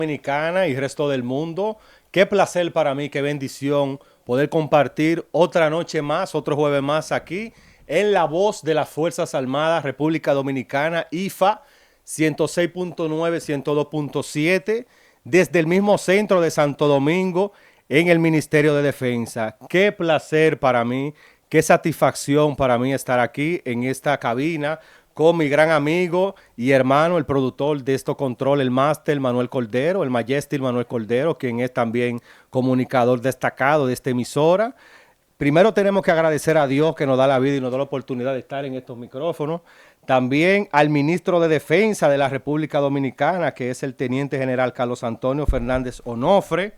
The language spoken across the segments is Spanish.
Dominicana y resto del mundo. Qué placer para mí, qué bendición poder compartir otra noche más, otro jueves más aquí en La Voz de las Fuerzas Armadas, República Dominicana, IFA 106.9, 102.7, desde el mismo centro de Santo Domingo en el Ministerio de Defensa. Qué placer para mí, qué satisfacción para mí estar aquí en esta cabina con mi gran amigo y hermano, el productor de estos control, el máster Manuel Cordero, el Majestic Manuel Cordero, quien es también comunicador destacado de esta emisora. Primero tenemos que agradecer a Dios que nos da la vida y nos da la oportunidad de estar en estos micrófonos. También al ministro de Defensa de la República Dominicana, que es el Teniente General Carlos Antonio Fernández Onofre.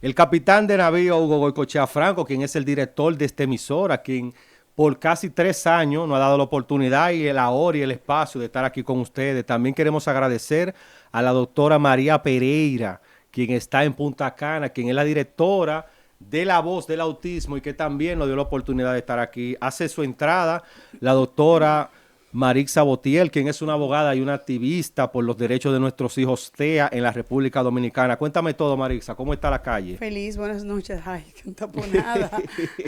El capitán de navío Hugo Goicoechea Franco, quien es el director de esta emisora, quien por casi 3 años nos ha dado la oportunidad y la hora y el espacio de estar aquí con ustedes. También queremos agradecer a la doctora María Pereira, quien está en Punta Cana, quien es la directora de La Voz del Autismo y que también nos dio la oportunidad de estar aquí. Hace su entrada la doctora Marixa Botiel, quien es una abogada y una activista por los derechos de nuestros hijos TEA en la República Dominicana. Cuéntame todo, Marixa, ¿cómo está la calle? Feliz, buenas noches. Ay, qué taponada.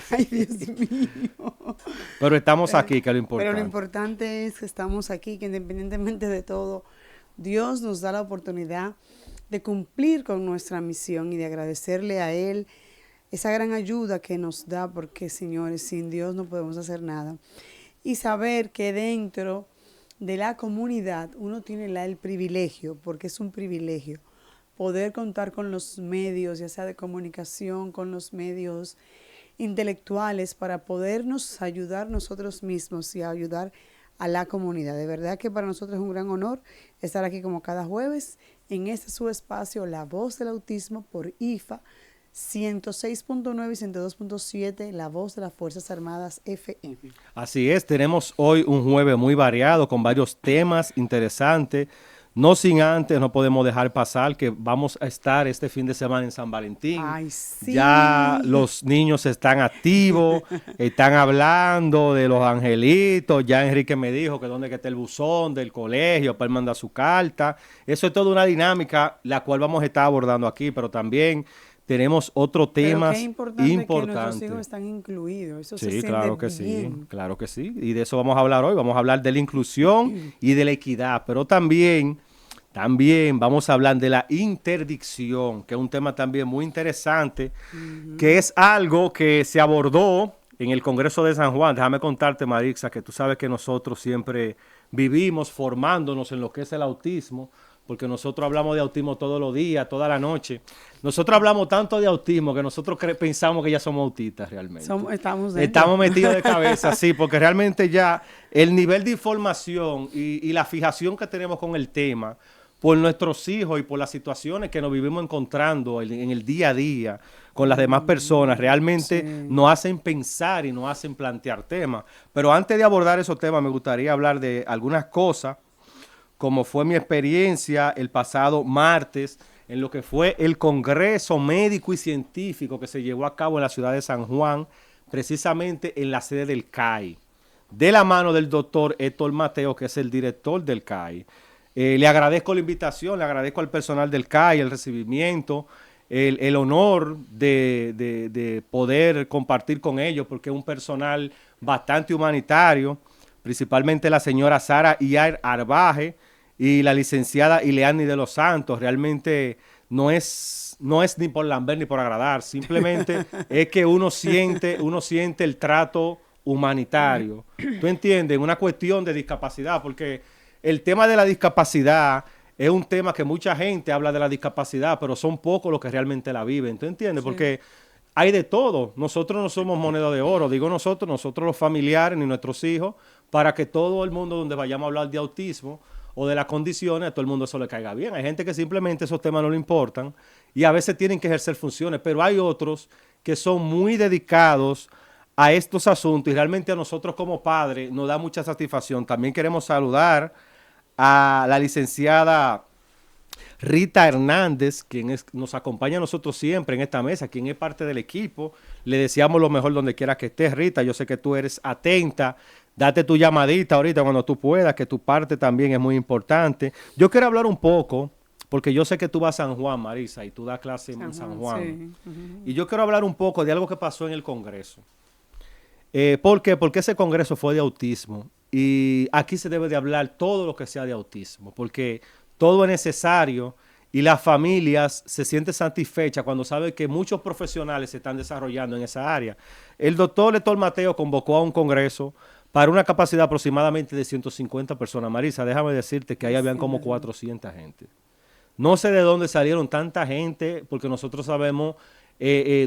Ay, Dios mío. Pero estamos aquí, que es lo importante. Pero lo importante es que estamos aquí, que independientemente de todo, Dios nos da la oportunidad de cumplir con nuestra misión y de agradecerle a Él esa gran ayuda que nos da, porque, señores, sin Dios no podemos hacer nada. Y saber que dentro de la comunidad uno tiene el privilegio, porque es un privilegio, poder contar con los medios, ya sea de comunicación, con los medios intelectuales, para podernos ayudar nosotros mismos y ayudar a la comunidad. De verdad que para nosotros es un gran honor estar aquí como cada jueves en este su espacio, La Voz del Autismo, por IFA 106.9 y 102.7, La Voz de las Fuerzas Armadas FM. Así es, tenemos hoy un jueves muy variado con varios temas interesantes. No sin antes, no podemos dejar pasar que vamos a estar este fin de semana en San Valentín. Ay, sí. Ya los niños están activos, están hablando de los angelitos. Ya Enrique me dijo que dónde está el buzón del colegio para él mandar su carta. Eso es toda una dinámica la cual vamos a estar abordando aquí, pero también tenemos otro tema importante. Que nuestros hijos están incluidos. Eso sí, se claro que bien. sí, claro que sí. Y de eso vamos a hablar hoy. Vamos a hablar de la inclusión y de la equidad, pero también vamos a hablar de la interdicción, que es un tema también muy interesante, que es algo que se abordó en el Congreso de San Juan. Déjame contarte, Marixa, que tú sabes que nosotros siempre vivimos formándonos en lo que es el autismo, porque nosotros hablamos de autismo todos los días, toda la noche. Nosotros hablamos tanto de autismo que nosotros pensamos que ya somos autistas realmente. Estamos metidos de cabeza, sí, porque realmente ya el nivel de información y la fijación que tenemos con el tema por nuestros hijos y por las situaciones que nos vivimos encontrando en el día a día con las demás personas, realmente nos hacen pensar y nos hacen plantear temas. Pero antes de abordar esos temas, me gustaría hablar de algunas cosas, como fue mi experiencia el pasado martes en lo que fue el Congreso Médico y Científico que se llevó a cabo en la ciudad de San Juan, precisamente en la sede del CAI, de la mano del doctor Héctor Mateo, que es el director del CAI. Le agradezco la invitación, le agradezco al personal del CAI el recibimiento, el honor de poder compartir con ellos, porque es un personal bastante humanitario, principalmente la señora Sara Iar Arbaje y la licenciada Ileani de los Santos. Realmente no es ni por lamber ni por agradar, simplemente es que uno siente el trato humanitario. ¿Tú entiendes? Una cuestión de discapacidad, porque el tema de la discapacidad es un tema que mucha gente habla de la discapacidad, pero son pocos los que realmente la viven. ¿Tú entiendes? Sí. Porque hay de todo. Nosotros no somos moneda de oro. Digo nosotros los familiares ni nuestros hijos, para que todo el mundo donde vayamos a hablar de autismo o de las condiciones, a todo el mundo eso le caiga bien. Hay gente que simplemente esos temas no le importan y a veces tienen que ejercer funciones, pero hay otros que son muy dedicados a estos asuntos y realmente a nosotros como padres nos da mucha satisfacción. También queremos saludar a la licenciada Rita Hernández, quien nos acompaña a nosotros siempre en esta mesa, quien es parte del equipo. Le deseamos lo mejor donde quiera que estés, Rita. Yo sé que tú eres atenta. Date tu llamadita ahorita cuando tú puedas, que tu parte también es muy importante. Yo quiero hablar un poco, porque yo sé que tú vas a San Juan, Marisa, y tú das clase en San Juan. Sí. Uh-huh. Y yo quiero hablar un poco de algo que pasó en el Congreso. ¿Por qué? Porque ese Congreso fue de autismo. Y aquí se debe de hablar todo lo que sea de autismo, porque todo es necesario y las familias se sienten satisfechas cuando saben que muchos profesionales se están desarrollando en esa área. El doctor Héctor Mateo convocó a un Congreso para una capacidad aproximadamente de 150 personas. Marisa, déjame decirte que ahí habían como 400 gente. No sé de dónde salieron tanta gente, porque nosotros sabemos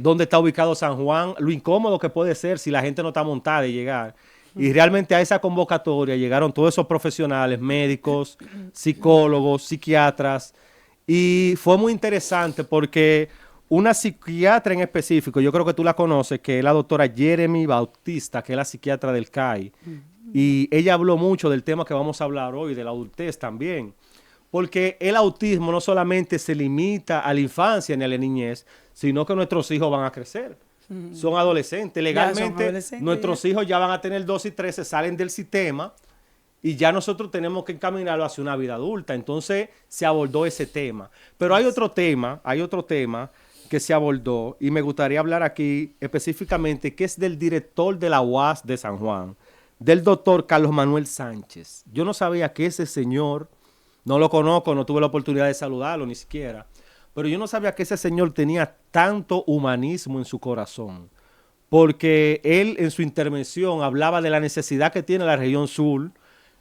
dónde está ubicado San Juan, lo incómodo que puede ser si la gente no está montada de llegar. Y realmente a esa convocatoria llegaron todos esos profesionales, médicos, psicólogos, psiquiatras, y fue muy interesante porque una psiquiatra en específico, yo creo que tú la conoces, que es la doctora Jeremy Bautista, que es la psiquiatra del CAI, y ella habló mucho del tema que vamos a hablar hoy, de la adultez también. Porque el autismo no solamente se limita a la infancia ni a la niñez, sino que nuestros hijos van a crecer. Son adolescentes. Legalmente, nuestros hijos ya van a tener 12 y 13, salen del sistema y ya nosotros tenemos que encaminarlo hacia una vida adulta. Entonces, se abordó ese tema. Pero hay otro tema que se abordó y me gustaría hablar aquí específicamente, que es del director de la UAS de San Juan, del doctor Carlos Manuel Sánchez. Yo no sabía que ese señor... No lo conozco, no tuve la oportunidad de saludarlo ni siquiera. Pero yo no sabía que ese señor tenía tanto humanismo en su corazón. Porque él en su intervención hablaba de la necesidad que tiene la región sur,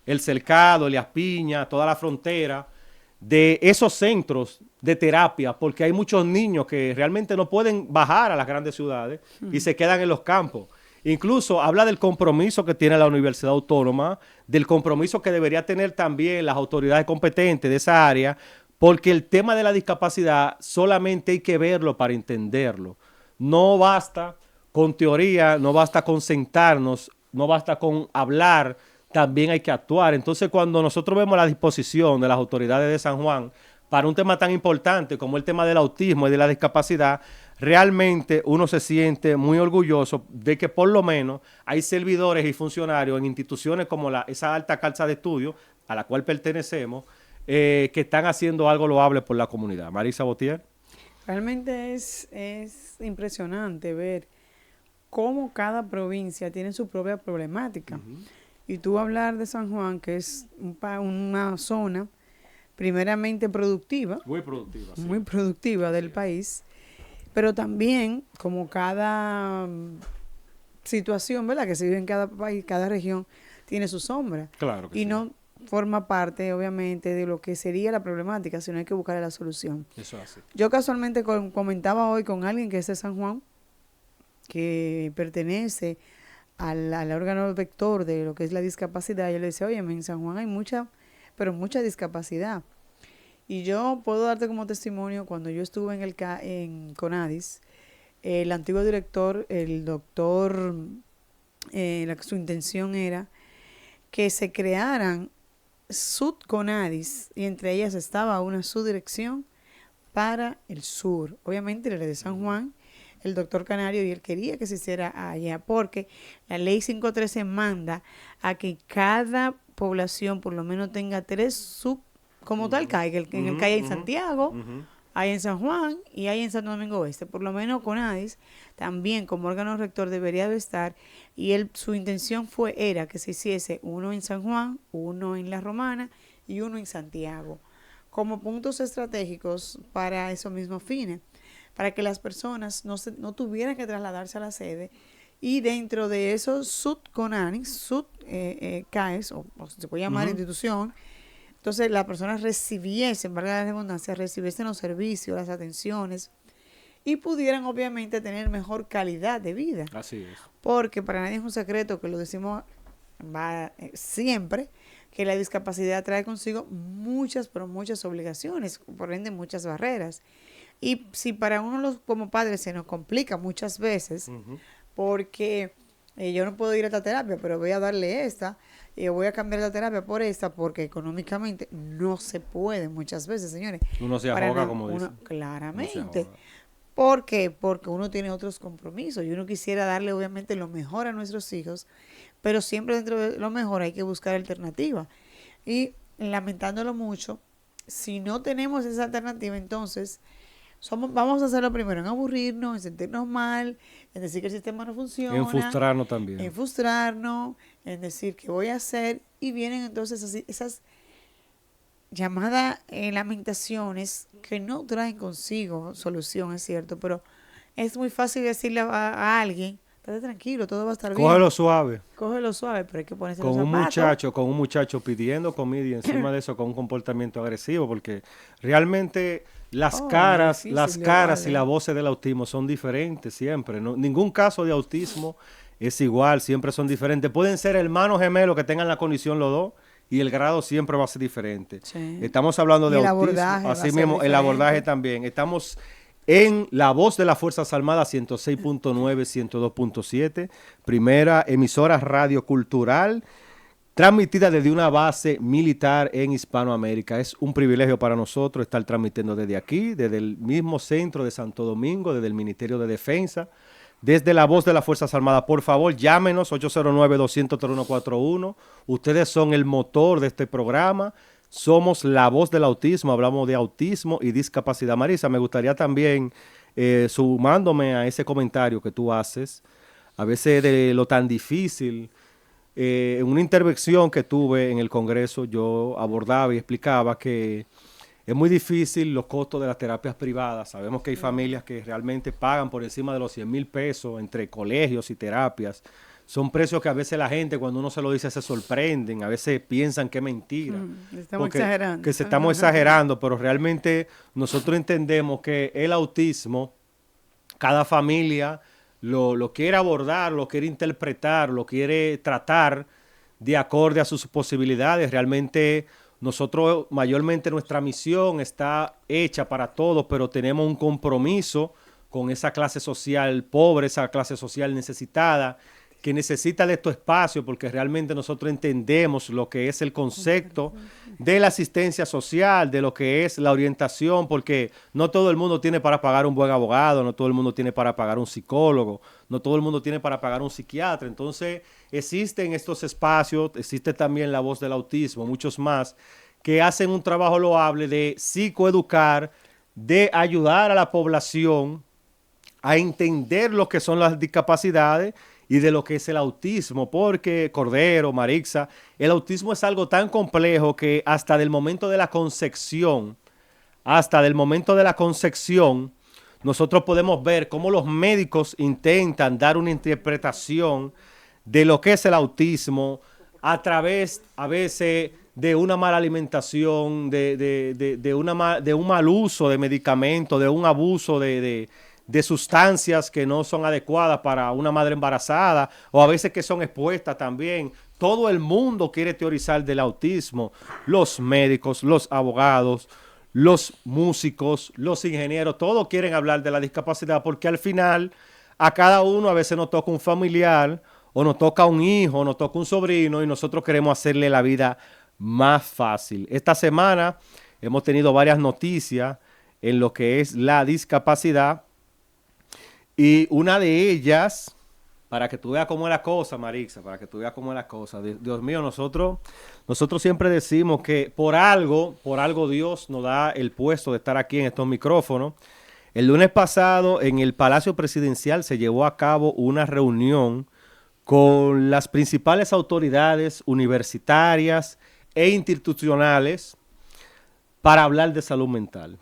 el Cercado, Elías Piña, toda la frontera, de esos centros de terapia, porque hay muchos niños que realmente no pueden bajar a las grandes ciudades y se quedan en los campos. Incluso habla del compromiso que tiene la Universidad Autónoma, del compromiso que debería tener también las autoridades competentes de esa área, porque el tema de la discapacidad solamente hay que verlo para entenderlo. No basta con teoría, no basta con sentarnos, no basta con hablar, también hay que actuar. Entonces, cuando nosotros vemos la disposición de las autoridades de San Juan para un tema tan importante como el tema del autismo y de la discapacidad, realmente uno se siente muy orgulloso de que por lo menos hay servidores y funcionarios en instituciones como esa alta casa de estudio a la cual pertenecemos, que están haciendo algo loable por la comunidad. Marisa Botier. Realmente es impresionante ver cómo cada provincia tiene su propia problemática. Uh-huh. Y tú hablar de San Juan, que es una zona primeramente productiva. Muy productiva. Sí. Muy productiva del país. Pero también, como cada situación, ¿verdad?, que se vive en cada país, cada región, tiene su sombra. Claro que y sí. No forma parte, obviamente, de lo que sería la problemática, sino hay que buscar la solución. Eso es así. Yo casualmente comentaba hoy con alguien que es de San Juan, que pertenece al órgano vector de lo que es la discapacidad. Yo le decía, oye, en San Juan hay mucha discapacidad. Y yo puedo darte como testimonio, cuando yo estuve en CONADIS, el antiguo director, el doctor, su intención era que se crearan subconadis, y entre ellas estaba una subdirección para el sur. Obviamente, el de San Juan, el doctor Canario, y él quería que se hiciera allá, porque la ley 513 manda a que cada población por lo menos tenga 3 como tal CAI, que en el CAI hay en Santiago, hay en San Juan y hay en Santo Domingo Oeste. Por lo menos CONADIS también como órgano rector debería de estar, y su intención era que se hiciese uno en San Juan, uno en La Romana y uno en Santiago, como puntos estratégicos para esos mismos fines, para que las personas no tuvieran que trasladarse a la sede, y dentro de esos subCONADIS, CAES, o se puede llamar institución, entonces las personas recibiesen, valga la redundancia, recibiesen los servicios, las atenciones, y pudieran obviamente tener mejor calidad de vida. Así es. Porque para nadie es un secreto, que lo decimos siempre, que la discapacidad trae consigo muchas, pero muchas obligaciones, por ende muchas barreras. Y si para uno como padres se nos complica muchas veces, porque yo no puedo ir a esta terapia, pero voy a darle esta, voy a cambiar la terapia por esta, porque económicamente no se puede muchas veces, señores. Uno se ahoga, como dice. Claramente. ¿Por qué? Porque uno tiene otros compromisos y uno quisiera darle obviamente lo mejor a nuestros hijos, pero siempre dentro de lo mejor hay que buscar alternativas. Y lamentándolo mucho, si no tenemos esa alternativa, entonces vamos a hacerlo primero en aburrirnos, en sentirnos mal, en decir que el sistema no funciona. En frustrarnos también. En frustrarnos, en decir qué voy a hacer. Y vienen entonces así, esas llamadas lamentaciones que no traen consigo solución, es cierto, pero es muy fácil decirle a alguien, estate tranquilo, todo va a estar bien. Cógelo suave. Cógelo suave, pero hay que ponerse Con los zapatos. un muchacho pidiendo comida y encima de eso con un comportamiento agresivo, porque realmente las caras y las voces del autismo son diferentes siempre. ¿No? Ningún caso de autismo es igual, siempre son diferentes. Pueden ser hermanos gemelos que tengan la condición los dos y el grado siempre va a ser diferente. Sí. Estamos hablando de autismo, así mismo el abordaje también. Estamos en La Voz de las Fuerzas Armadas 106.9, 102.7, primera emisora radio cultural, transmitida desde una base militar en Hispanoamérica. Es un privilegio para nosotros estar transmitiendo desde aquí, desde el mismo centro de Santo Domingo, desde el Ministerio de Defensa, desde La Voz de las Fuerzas Armadas. Por favor, llámenos 809-200-3141. Ustedes son el motor de este programa. Somos La Voz del Autismo, hablamos de autismo y discapacidad. Marisa, me gustaría también, sumándome a ese comentario que tú haces, a veces de lo tan difícil. En una intervención que tuve en el Congreso, yo abordaba y explicaba que es muy difícil los costos de las terapias privadas. Sabemos que hay familias que realmente pagan por encima de los 100,000 pesos entre colegios y terapias. Son precios que a veces la gente, cuando uno se lo dice, se sorprenden. A veces piensan que es mentira. Estamos exagerando. Que se estamos exagerando, pero realmente nosotros entendemos que el autismo, cada familia lo quiere abordar, lo quiere interpretar, lo quiere tratar de acorde a sus posibilidades. Realmente nosotros, mayormente nuestra misión está hecha para todos, pero tenemos un compromiso con esa clase social pobre, esa clase social necesitada, que necesita de estos espacios, porque realmente nosotros entendemos lo que es el concepto de la asistencia social, de lo que es la orientación, porque no todo el mundo tiene para pagar un buen abogado, no todo el mundo tiene para pagar un psicólogo, no todo el mundo tiene para pagar un psiquiatra. Entonces, existen estos espacios, existe también La Voz del Autismo, muchos más, que hacen un trabajo loable de psicoeducar, de ayudar a la población a entender lo que son las discapacidades y de lo que es el autismo, porque Cordero, Marixa, el autismo es algo tan complejo que hasta del momento de la concepción, nosotros podemos ver cómo los médicos intentan dar una interpretación de lo que es el autismo a través, a veces, de una mala alimentación, de un mal uso de medicamentos, de un abuso de sustancias que no son adecuadas para una madre embarazada, o a veces que son expuestas también. Todo el mundo quiere teorizar del autismo, los médicos, los abogados, los músicos, los ingenieros, todos quieren hablar de la discapacidad, porque al final a cada uno a veces nos toca un familiar, o nos toca un hijo, o nos toca un sobrino, y nosotros queremos hacerle la vida más fácil. Esta semana hemos tenido varias noticias en lo que es la discapacidad, y una de ellas, para que tú veas cómo es la cosa, Marixa, para que tú veas cómo es la cosa. Dios mío, nosotros siempre decimos que por algo Dios nos da el puesto de estar aquí en estos micrófonos. El lunes pasado en el Palacio Presidencial se llevó a cabo una reunión con las principales autoridades universitarias e institucionales para hablar de salud mental,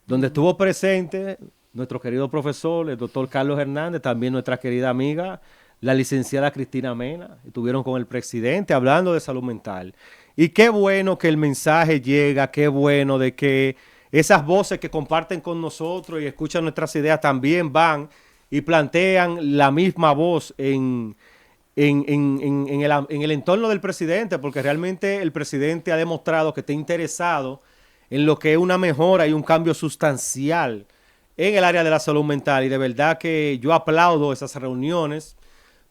donde estuvo presente nuestro querido profesor, el doctor Carlos Hernández, también nuestra querida amiga, la licenciada Cristina Mena. Estuvieron con el presidente hablando de salud mental. Y qué bueno que el mensaje llega, qué bueno de que esas voces que comparten con nosotros y escuchan nuestras ideas también van y plantean la misma voz en el entorno del presidente, porque realmente el presidente ha demostrado que está interesado en lo que es una mejora y un cambio sustancial en el área de la salud mental, y de verdad que yo aplaudo esas reuniones,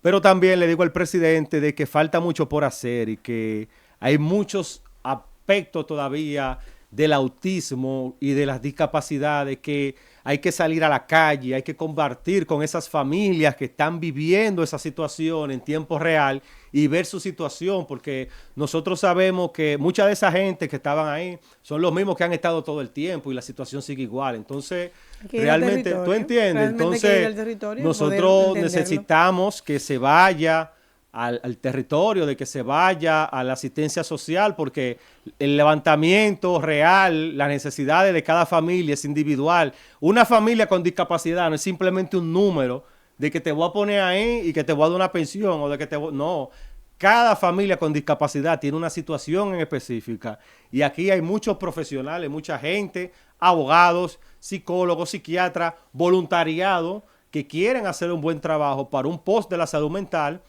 pero también le digo al presidente de que falta mucho por hacer y que hay muchos aspectos todavía del autismo y de las discapacidades, que hay que salir a la calle, hay que compartir con esas familias que están viviendo esa situación en tiempo real y ver su situación, porque nosotros sabemos que mucha de esa gente que estaban ahí son los mismos que han estado todo el tiempo y la situación sigue igual. Entonces, realmente, ¿tú entiendes? Entonces, nosotros necesitamos que se vaya al territorio, de que se vaya a la asistencia social, porque el levantamiento real, las necesidades de cada familia es individual. Una familia con discapacidad no es simplemente un número de que te voy a poner ahí y que te voy a dar una pensión o de que te voy... No, cada familia con discapacidad tiene una situación en específica y aquí hay muchos profesionales, mucha gente, abogados, psicólogos, psiquiatras, voluntariado que quieren hacer un buen trabajo para un post de la salud mental,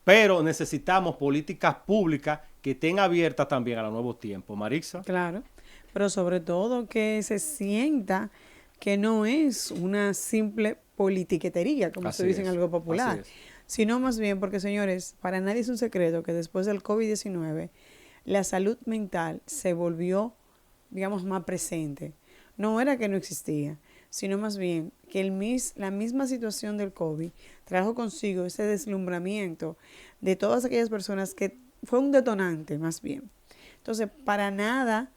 pero necesitamos políticas públicas que estén abiertas también a los nuevos tiempos. Marixa. Claro, pero sobre todo que se sienta que no es una simple politiquetería, como se dice en algo popular, sino más bien porque, señores, para nadie es un secreto que después del COVID-19 la salud mental se volvió, digamos, más presente. No era que no existía, sino más bien que la misma situación del COVID trajo consigo ese deslumbramiento de todas aquellas personas que fue un detonante más bien. Entonces, para nada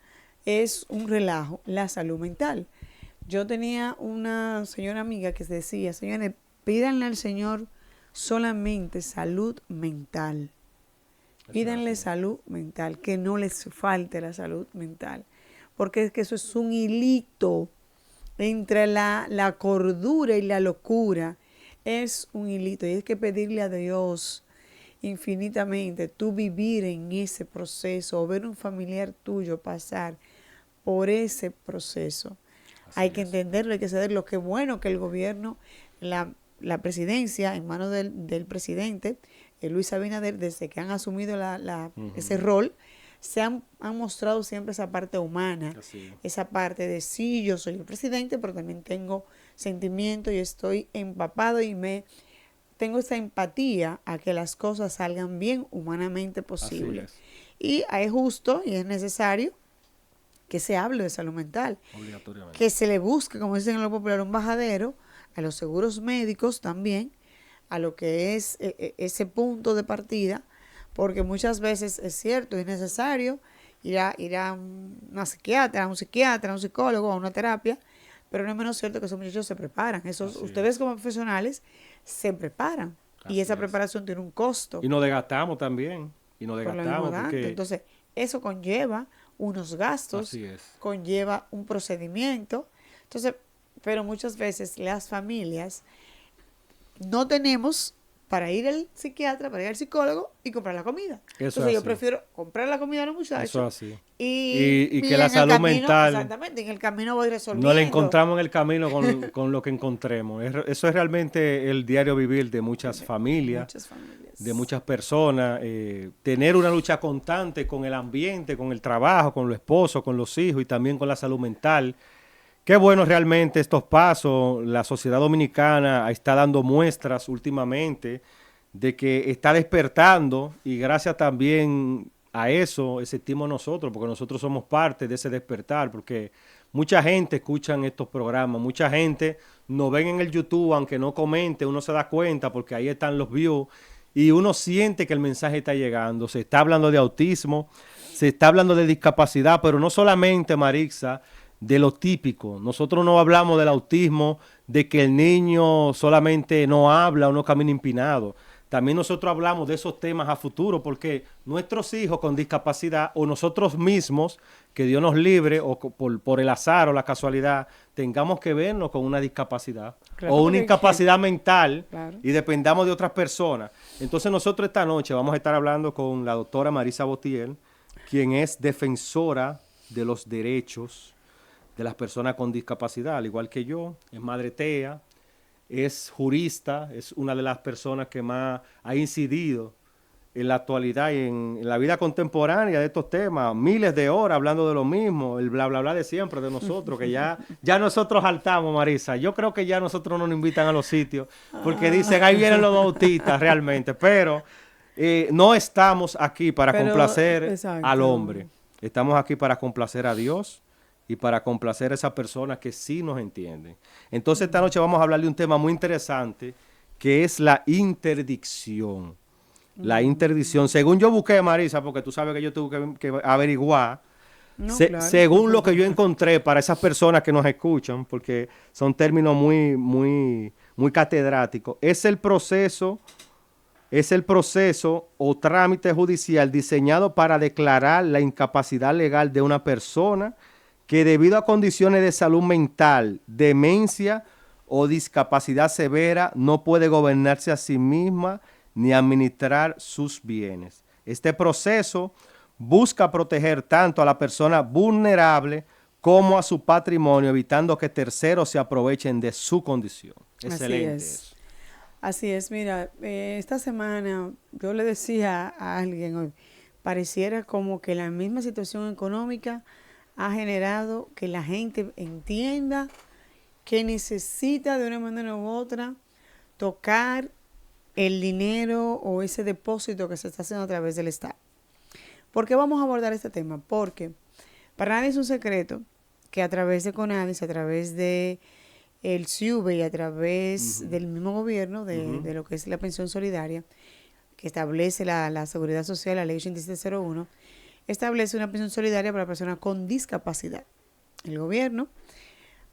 es un relajo la salud mental. Yo tenía una señora amiga que decía, señores, pídanle al Señor solamente salud mental. Pídanle salud mental, que no les falte la salud mental. Porque es que eso es un hilito entre la cordura y la locura. Es un hilito y hay que pedirle a Dios infinitamente tú vivir en ese proceso o ver un familiar tuyo pasar por ese proceso. Hay que entenderlo, hay que saberlo. Qué bueno que el gobierno, la presidencia en manos del presidente Luis Abinader, desde que han asumido ese rol, se han mostrado siempre esa parte humana, esa parte de sí, yo soy el presidente, pero también tengo sentimiento y estoy empapado y tengo esa empatía a que las cosas salgan bien humanamente posible. Y es justo y es necesario que se hable de salud mental, que se le busque, como dicen en lo popular, un bajadero a los seguros médicos también, a lo que es ese punto de partida, porque muchas veces es cierto, es necesario ir a una psiquiatra, a un psiquiatra, a un psicólogo, a una terapia, pero no es menos cierto que esos muchachos se preparan. Ustedes como profesionales se preparan y esa preparación tiene un costo. Y nos desgastamos también. Porque... Entonces, eso conlleva unos gastos, conlleva un procedimiento. Entonces, pero muchas veces las familias no tenemos para ir al psiquiatra, para ir al psicólogo y comprar la comida. Entonces yo prefiero comprar la comida a los muchachos. Eso así. Y que la salud mental. Exactamente, en el camino voy resolviendo. No la encontramos en el camino con lo que encontremos. Eso es realmente el diario vivir de muchas familias. De muchas personas. Tener una lucha constante con el ambiente, con el trabajo, con los esposos, con los hijos y también con la salud mental. Qué bueno realmente estos pasos. La sociedad dominicana está dando muestras últimamente de que está despertando y gracias también a eso existimos nosotros, porque nosotros somos parte de ese despertar, porque mucha gente escucha estos programas, mucha gente nos ven en el YouTube, aunque no comente, uno se da cuenta porque ahí están los views y uno siente que el mensaje está llegando. Se está hablando de autismo, se está hablando de discapacidad, pero no solamente, Marixa, de lo típico. Nosotros no hablamos del autismo, de que el niño solamente no habla o no camina empinado. También nosotros hablamos de esos temas a futuro, porque nuestros hijos con discapacidad o nosotros mismos, que Dios nos libre o por el azar o la casualidad, tengamos que vernos con una discapacidad o una incapacidad mental y dependamos de otras personas. Entonces nosotros esta noche vamos a estar hablando con la doctora Marisa Botiel, quien es defensora de los derechos de las personas con discapacidad, al igual que yo, es madre TEA, es jurista, es una de las personas que más ha incidido en la actualidad y en la vida contemporánea de estos temas, miles de horas hablando de lo mismo, el bla, bla, bla de siempre de nosotros, que ya nosotros saltamos, Marisa. Yo creo que ya nosotros no nos invitan a los sitios, porque dicen, ahí vienen los bautistas realmente, pero no estamos aquí para complacer al hombre, estamos aquí para complacer a Dios, y para complacer a esas personas que sí nos entienden. Entonces esta noche vamos a hablar de un tema muy interesante que es la interdicción. La interdicción, según yo busqué, Marisa, porque tú sabes que yo tuve que averiguar, No, claro, según lo que yo encontré para esas personas que nos escuchan, porque son términos muy catedráticos, es el proceso o trámite judicial diseñado para declarar la incapacidad legal de una persona que debido a condiciones de salud mental, demencia o discapacidad severa no puede gobernarse a sí misma ni administrar sus bienes. Este proceso busca proteger tanto a la persona vulnerable como a su patrimonio, evitando que terceros se aprovechen de su condición. Excelente eso. Así es, mira, esta semana yo le decía a alguien hoy, pareciera como que la misma situación económica ha generado que la gente entienda que necesita de una manera u otra tocar el dinero o ese depósito que se está haciendo a través del Estado. ¿Por qué vamos a abordar este tema? Porque para nadie es un secreto que a través de CONADIS, a través de el SIUBE y a través del mismo gobierno, de lo que es la pensión solidaria, que establece la Seguridad Social, la Ley 8701, establece una pensión solidaria para personas con discapacidad. El gobierno,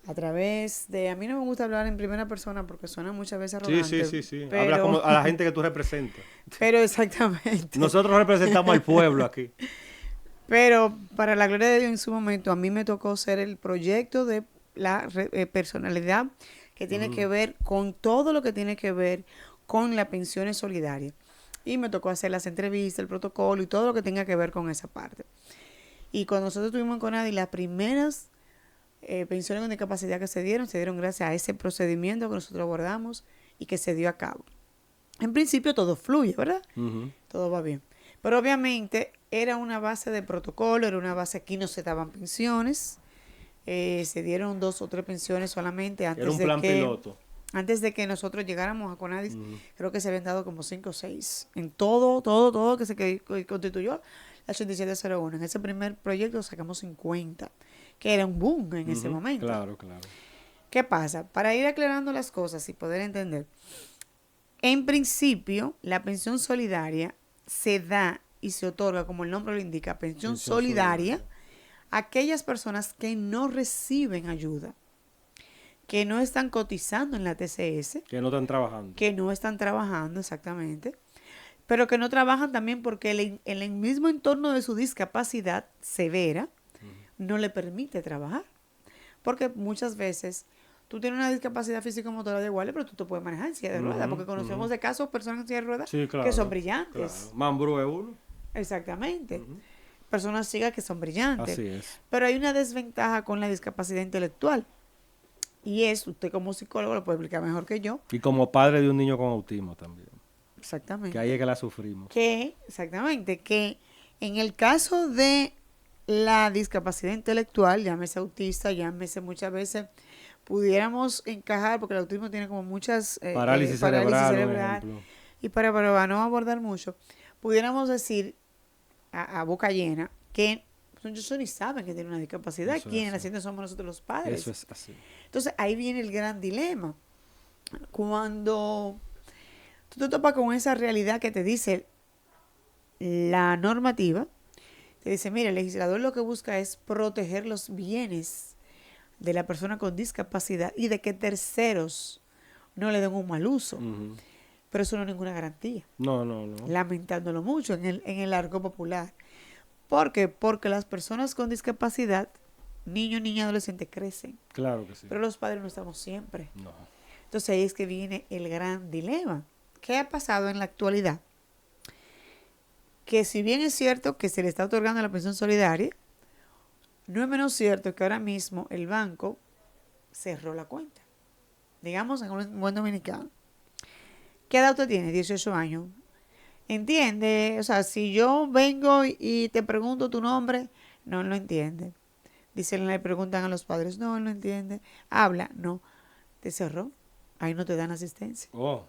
a través de... A mí no me gusta hablar en primera persona porque suena muchas veces arrogante. Sí. Pero, habla como a la gente que tú representas. Pero exactamente. Nosotros representamos al pueblo aquí. Pero para la gloria de Dios, en su momento, a mí me tocó ser el proyecto de la personalidad que tiene que ver con todo lo que tiene que ver con las pensiones solidarias. Y me tocó hacer las entrevistas, el protocolo y todo lo que tenga que ver con esa parte. Y cuando nosotros estuvimos en CONADI, las primeras pensiones con discapacidad que se dieron gracias a ese procedimiento que nosotros abordamos y que se dio a cabo. En principio todo fluye, ¿verdad? Todo va bien. Pero obviamente era una base de protocolo, era una base, aquí no se daban pensiones, se dieron 2 o 3 pensiones solamente antes era un plan piloto. Antes de que nosotros llegáramos a CONADIS, creo que se habían dado como 5 o 6 en todo que se constituyó la 8701. En ese primer proyecto sacamos 50, que era un boom en ese momento. Claro. ¿Qué pasa? Para ir aclarando las cosas y poder entender, en principio, la pensión solidaria se da y se otorga, como el nombre lo indica, pensión solidaria, a aquellas personas que no reciben ayuda, que no están cotizando en la TCS. Que no están trabajando. Que no están trabajando, exactamente. Pero que no trabajan también porque el mismo entorno de su discapacidad severa no le permite trabajar. Porque muchas veces tú tienes una discapacidad físico-motora de igual, pero tú te puedes manejar en silla de ruedas, porque conocemos de casos, personas en silla de ruedas que son brillantes. Claro. Mambrú es uno. Exactamente. Personas ciegas que son brillantes. Así es. Pero hay una desventaja con la discapacidad intelectual. Y es, usted como psicólogo lo puede explicar mejor que yo. Y como padre de un niño con autismo también. Exactamente. Que ahí es que la sufrimos. Exactamente, que en el caso de la discapacidad intelectual, llámese autista, llámese muchas veces, pudiéramos encajar, porque el autismo tiene como muchas parálisis cerebral. Y para no abordar mucho, pudiéramos decir a boca llena que ellos ni saben que tienen una discapacidad. Quienes haciendo somos nosotros los padres. Eso es así. Entonces ahí viene el gran dilema. Cuando tú te topas con esa realidad que te dice la normativa, te dice, mira, el legislador lo que busca es proteger los bienes de la persona con discapacidad y de que terceros no le den un mal uso. Pero eso no es ninguna garantía. No. Lamentándolo mucho en el arco popular. ¿Por qué? Porque las personas con discapacidad, niños, niñas, adolescentes, crecen. Claro que sí. Pero los padres no estamos siempre. No. Entonces ahí es que viene el gran dilema. ¿Qué ha pasado en la actualidad? Que si bien es cierto que se le está otorgando la pensión solidaria, no es menos cierto que ahora mismo el banco cerró la cuenta. Digamos en un buen dominicano. ¿Qué edad usted tiene? 18 años. ¿Entiende? O sea, si yo vengo y te pregunto tu nombre, no lo entiende. Dicen, le preguntan a los padres, no lo entiende. Habla, no. Te cerró. Ahí no te dan asistencia. Oh.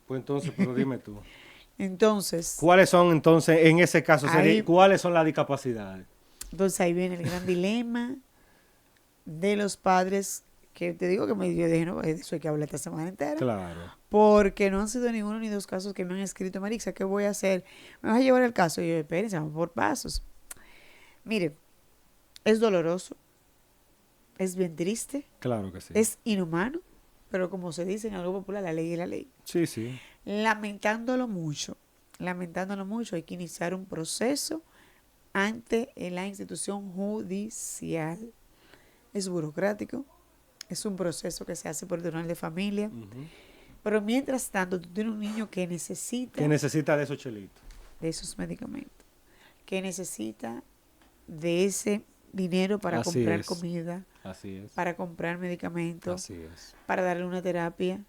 Pues entonces, pero dime tú. Entonces. ¿Cuáles son entonces, en ese caso, cuáles son las discapacidades? Entonces ahí viene el gran dilema de los padres, que te digo que yo dije, no, de eso hay que hablar esta semana entera. Claro. Porque no han sido ni uno ni dos casos que me han escrito, Marixa, ¿qué voy a hacer? ¿Me vas a llevar el caso? Y yo, espérense, vamos por pasos. Mire, es doloroso, es bien triste, Claro que sí. es inhumano, pero como se dice en algo popular, la ley es la ley. Sí, sí. Lamentándolo mucho, hay que iniciar un proceso ante la institución judicial. Es burocrático, es un proceso que se hace por el tribunal de familia, pero mientras tanto tú tienes un niño que necesita de esos chelitos, de esos medicamentos, que necesita de ese dinero para Así comprar es. comida, Así es. para comprar medicamentos, Así es. para darle una terapia,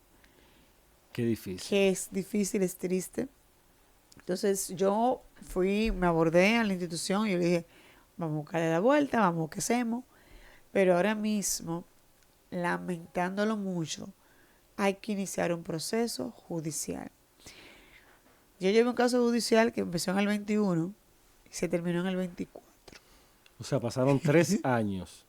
Qué difícil. que es difícil, es triste. Entonces yo me abordé a la institución y yo le dije, vamos a buscarle la vuelta, vamos a ver qué hacemos. Pero ahora mismo, lamentándolo mucho, hay que iniciar un proceso judicial. Yo llevo un caso judicial que empezó en el 21 y se terminó en el 24. O sea, pasaron 3 años.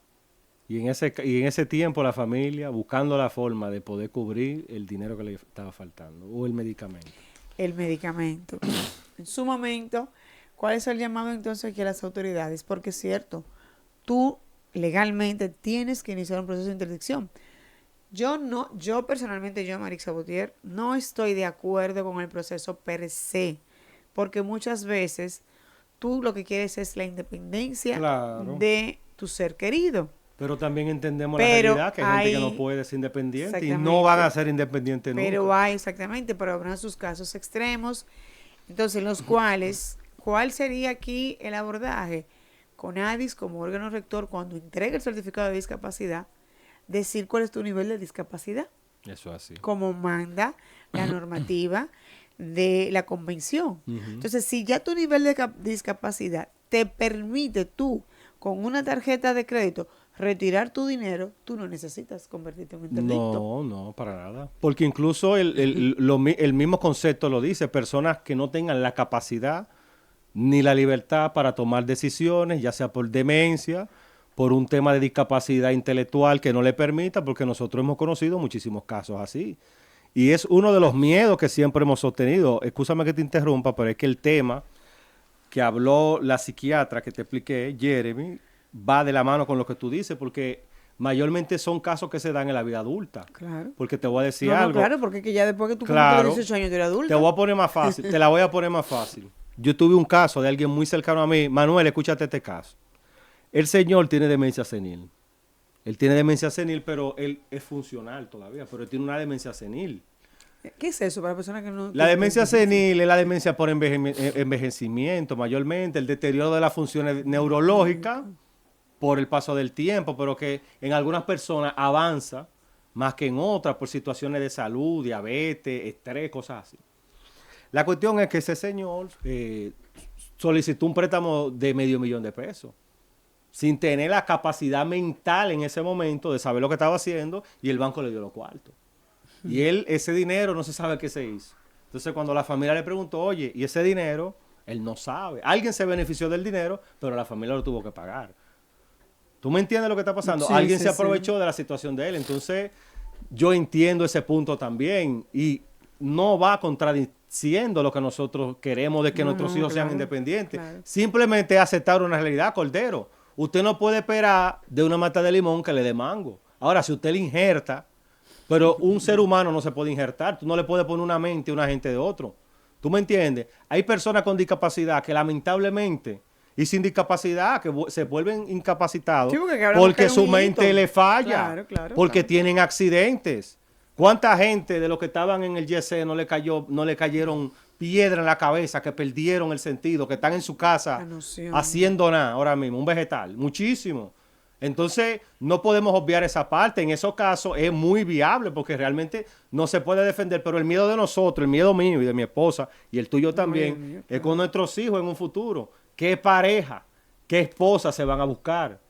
Y en ese tiempo la familia buscando la forma de poder cubrir el dinero que le estaba faltando o el medicamento. El medicamento. En su momento, ¿cuál es el llamado entonces aquí a las autoridades? Porque es cierto, tú legalmente tienes que iniciar un proceso de interdicción. Yo personalmente, Marixa Botier, no estoy de acuerdo con el proceso per se, porque muchas veces tú lo que quieres es la independencia de tu ser querido. Pero también entendemos la realidad, que hay gente que no puede ser independiente y no van a ser independientes nunca. Pero habrá sus casos extremos, entonces los cuales, ¿cuál sería aquí el abordaje? CONADIS como órgano rector, cuando entregue el certificado de discapacidad, decir cuál es tu nivel de discapacidad. Eso así. Como manda la normativa de la convención. Entonces, si ya tu nivel de discapacidad te permite tú, con una tarjeta de crédito, retirar tu dinero, tú no necesitas convertirte en un interdicto. No, para nada. Porque incluso el mismo concepto lo dice, personas que no tengan la capacidad ni la libertad para tomar decisiones, ya sea por demencia, por un tema de discapacidad intelectual que no le permita, porque nosotros hemos conocido muchísimos casos así. Y es uno de los miedos que siempre hemos sostenido. Excúsame que te interrumpa, pero es que el tema que habló la psiquiatra que te expliqué, Jeremy, va de la mano con lo que tú dices, porque mayormente son casos que se dan en la vida adulta. Claro. Porque te voy a decir algo. Claro, porque que ya después que tú cumples 18 años tú eres adulta. Te voy a poner más fácil, te la voy a poner más fácil. Yo tuve un caso de alguien muy cercano a mí. Manuel, escúchate este caso. El señor tiene demencia senil. Él tiene demencia senil, pero él es funcional todavía, pero él tiene una demencia senil. ¿Qué es eso para personas que no...? La demencia senil es la demencia por envejecimiento, mayormente, el deterioro de las funciones neurológicas por el paso del tiempo, pero que en algunas personas avanza más que en otras por situaciones de salud, diabetes, estrés, cosas así. La cuestión es que ese señor solicitó un préstamo de $500,000 sin tener la capacidad mental en ese momento de saber lo que estaba haciendo, y el banco le dio los cuartos. Y él, ese dinero, no se sabe qué se hizo. Entonces, cuando la familia le preguntó, oye, ¿y ese dinero? Él no sabe. Alguien se benefició del dinero, pero la familia lo tuvo que pagar. ¿Tú me entiendes lo que está pasando? Sí, Alguien sí, se aprovechó de la situación de él. Entonces, yo entiendo ese punto también. Y no va contradiciendo lo que nosotros queremos de que nuestros hijos sean independientes. Claro. Simplemente aceptar una realidad, Cordero. Usted no puede esperar de una mata de limón que le dé mango. Ahora, si usted le injerta, pero un ser humano no se puede injertar. Tú no le puedes poner una mente a una gente de otro. ¿Tú me entiendes? Hay personas con discapacidad que lamentablemente y sin discapacidad que se vuelven incapacitados porque su mente le falla, porque tienen accidentes. ¿Cuánta gente de los que estaban en el YC no le cayeron piedra en la cabeza, que perdieron el sentido, que están en su casa haciendo nada ahora mismo, un vegetal? Muchísimo. Entonces, no podemos obviar esa parte. En esos casos es muy viable porque realmente no se puede defender. Pero el miedo de nosotros, el miedo mío y de mi esposa y el tuyo también, es con nuestros hijos en un futuro. ¿Qué pareja, qué esposa se van a buscar?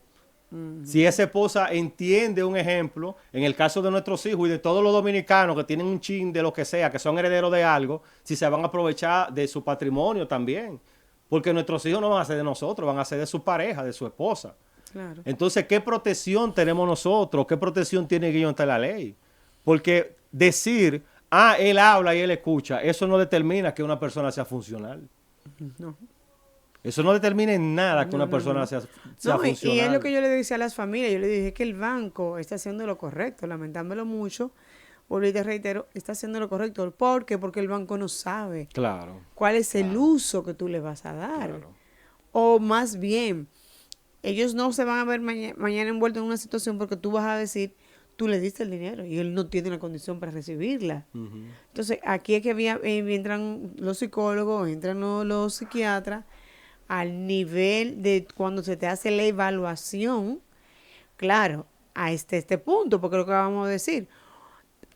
Si esa esposa entiende un ejemplo, en el caso de nuestros hijos y de todos los dominicanos que tienen un chin de lo que sea, que son herederos de algo, si se van a aprovechar de su patrimonio también. porque nuestros hijos no van a ser de nosotros, van a ser de su pareja, de su esposa. Claro. Entonces, ¿qué protección tenemos nosotros? ¿Qué protección tiene Guillo ante la ley? Porque decir, él habla y él escucha, eso no determina que una persona sea funcional. No. Eso no determina en nada que una persona sea funcional. Y es lo que yo le decía a las familias. Yo le dije que el banco está haciendo lo correcto, lamentándolo mucho. Vuelvo y te reitero, está haciendo lo correcto. ¿Por qué? Porque el banco no sabe cuál es el uso que tú le vas a dar. Claro. O más bien, ellos no se van a ver mañana envueltos en una situación porque tú vas a decir, tú le diste el dinero y él no tiene la condición para recibirla. Uh-huh. Entonces, aquí es que entran los psicólogos, entran los psiquiatras, al nivel de cuando se te hace la evaluación, claro, a este punto, porque lo que vamos a decir,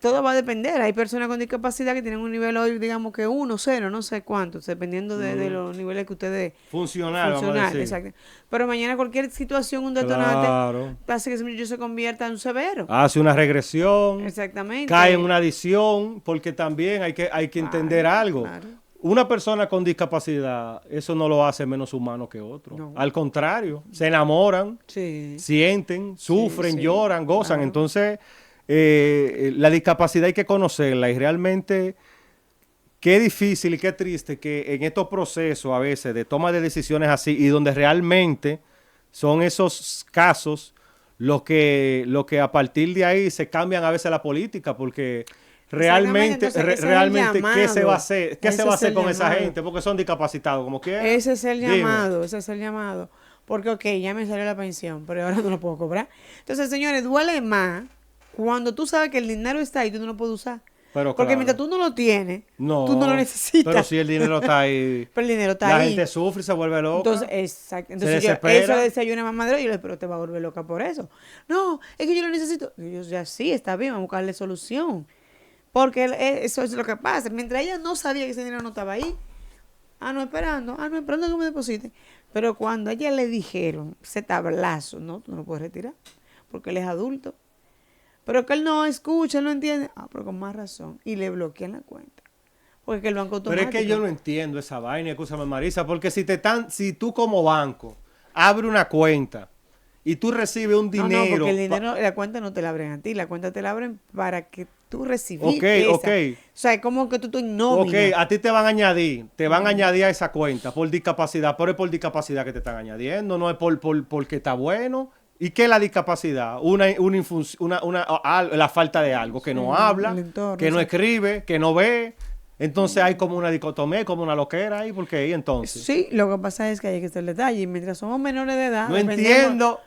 todo va a depender. Hay personas con discapacidad que tienen un nivel hoy, digamos que 1, 0, no sé cuánto, dependiendo de los niveles que ustedes... Funcional, vamos a decir. Exacto. Pero mañana cualquier situación, un detonante, hace que ese muchacho se convierta en un severo. Hace una regresión. Exactamente. Cae en una adicción, porque también hay que entender algo. Claro. Una persona con discapacidad, eso no lo hace menos humano que otro. No. Al contrario, se enamoran, sienten, sufren, lloran, gozan. Claro. Entonces... la discapacidad hay que conocerla y realmente qué difícil y qué triste que en estos procesos a veces de toma de decisiones así y donde realmente son esos casos lo que a partir de ahí se cambian a veces la política porque realmente qué se va a hacer con esa gente porque son discapacitados como que ese es el llamado porque ya me salió la pensión pero ahora no lo puedo cobrar. Entonces, señores, duele más cuando tú sabes que el dinero está ahí, tú no lo puedes usar. Porque mientras tú no lo tienes, tú no lo necesitas. Pero si el dinero está ahí, pero el dinero está la ahí. gente sufre y se vuelve loca. Entonces, exacto. Entonces eso le decía yo a una mamá de hoy, y yo le dije, pero te va a volver loca por eso. No, es que yo lo necesito. Y yo, ya sí, está bien, vamos a buscarle solución. Porque eso es lo que pasa. Mientras ella no sabía que ese dinero no estaba ahí, esperando que me depositen. Pero cuando a ella le dijeron ese tablazo, no, tú no lo puedes retirar, porque él es adulto. Pero que él no escucha, él no entiende. Pero con más razón. Y le bloquean la cuenta. Porque el banco automático. Pero es que yo no entiendo esa vaina, escúchame Marisa, porque si tú como banco abres una cuenta y tú recibes un dinero... No, porque el dinero, la cuenta no te la abren a ti, la cuenta te la abren para que tú recibas esa. O sea, es como que tú en nómina. A ti te van a añadir a esa cuenta por discapacidad, pero es por discapacidad que te están añadiendo, no es porque está bueno. ¿Y qué es la discapacidad? La falta de algo, que no habla, que no escribe, que no ve. Entonces hay como una dicotomía, como una loquera ahí, porque ahí entonces. Sí, lo que pasa es que hay que hacer el detalle. Y mientras somos menores de edad... No entiendo.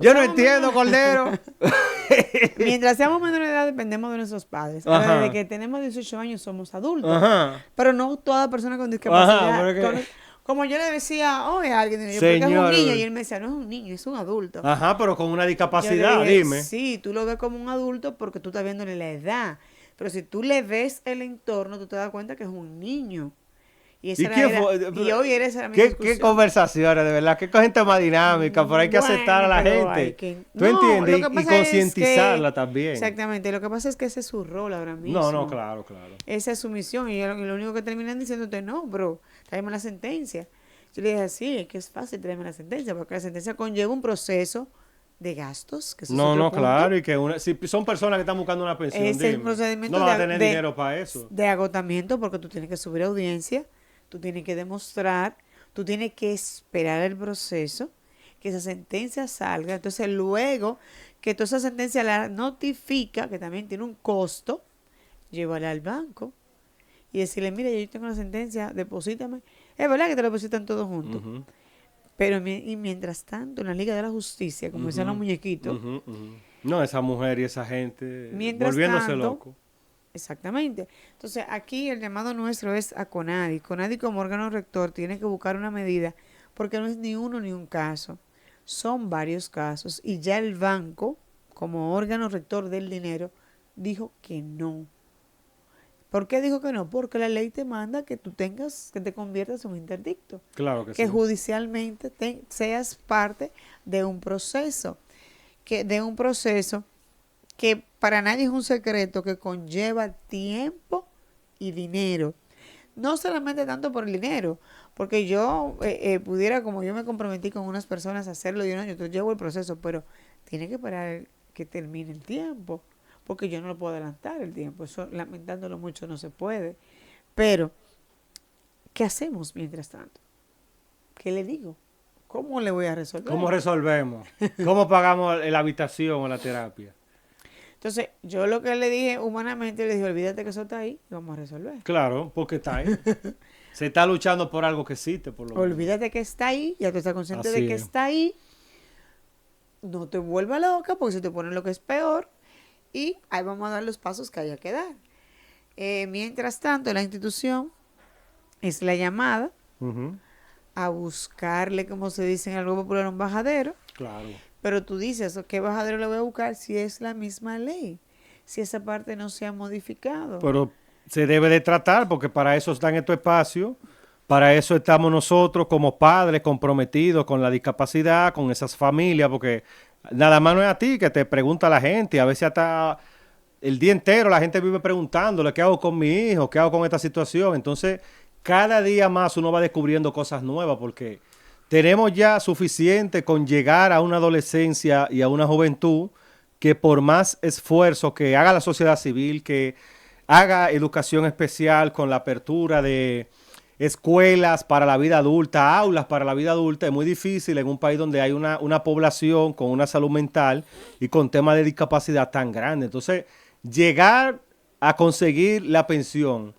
Yo no entiendo, Cordero. Mientras seamos menores de edad dependemos de nuestros padres. Ahora, desde que tenemos 18 años somos adultos. Ajá. Pero no toda persona con discapacidad... Ajá, como yo le decía a alguien, porque es un niño, y él me decía, no es un niño, es un adulto. Ajá, pero con una discapacidad, dije, dime. Sí, tú lo ves como un adulto porque tú estás viéndole la edad. Pero si tú le ves el entorno, tú te das cuenta que es un niño. Y hoy eres la misma discusión. ¿Qué conversaciones, de verdad? ¿Qué gente más dinámica? Pero hay que aceptar a la gente. ¿Tú entiendes? Y concientizarla también. Exactamente. Lo que pasa es que ese es su rol ahora mismo. No, claro. Esa es su misión. Y lo único que terminan diciéndote, no, bro, tráeme la sentencia. Yo le dije, sí, es que es fácil tráeme la sentencia, porque la sentencia conlleva un proceso de gastos. Que claro. Y que si son personas que están buscando una pensión, el procedimiento no van a tener dinero para eso. De agotamiento, porque tú tienes que subir audiencia. Tú tienes que demostrar, tú tienes que esperar el proceso, que esa sentencia salga. Entonces, luego que toda esa sentencia la notifica, que también tiene un costo, llévala al banco y decirle, mira, yo tengo la sentencia, deposítame. Es verdad que te lo depositan todos juntos. Uh-huh. Pero mientras tanto, en la Liga de la Justicia, como decían los muñequitos. No, esa mujer y esa gente volviéndose loco. Exactamente. Entonces, aquí el llamado nuestro es a CONADI. CONADI como órgano rector tiene que buscar una medida, porque no es ni uno ni un caso. Son varios casos. Y ya el banco, como órgano rector del dinero, dijo que no. ¿Por qué dijo que no? Porque la ley te manda que tú que te conviertas en un interdicto. Claro que sí. Que judicialmente seas parte de un proceso. Que para nadie es un secreto, que conlleva tiempo y dinero. No solamente tanto por el dinero, Porque yo pudiera, como yo me comprometí con unas personas a hacerlo de un año, entonces llevo el proceso, pero tiene que esperar que termine el tiempo, porque yo no lo puedo adelantar el tiempo, eso lamentándolo mucho no se puede. Pero, ¿qué hacemos mientras tanto? ¿Qué le digo? ¿Cómo le voy a resolver? ¿Cómo resolvemos? ¿Cómo pagamos la habitación o la terapia? Entonces, yo lo que le dije humanamente, le dije, olvídate que eso está ahí, y vamos a resolver. Claro, porque está ahí. Se está luchando por algo que existe, por lo menos. Olvídate que está ahí, ya tú estás consciente Así de que es. está ahí. No te vuelva loca porque se te pone lo que es peor. Y ahí vamos a dar los pasos que haya que dar. Mientras tanto, la institución es la llamada Ujú, a buscarle, como se dice en algo popular, un bajadero. claro. Pero tú dices, ¿qué bajadero le voy a buscar si es la misma ley? Si esa parte no se ha modificado. Pero se debe de tratar porque para eso están estos espacios, para eso estamos nosotros como padres comprometidos con la discapacidad, con esas familias, porque nada más no es a ti que te pregunta la gente, a veces hasta el día entero la gente vive preguntándole qué hago con mi hijo, qué hago con esta situación. Entonces, cada día más uno va descubriendo cosas nuevas porque tenemos ya suficiente con llegar a una adolescencia y a una juventud que por más esfuerzo que haga la sociedad civil, que haga educación especial con la apertura de escuelas para la vida adulta, aulas para la vida adulta, es muy difícil en un país donde hay una población con una salud mental y con temas de discapacidad tan grande. Entonces, llegar a conseguir la pensión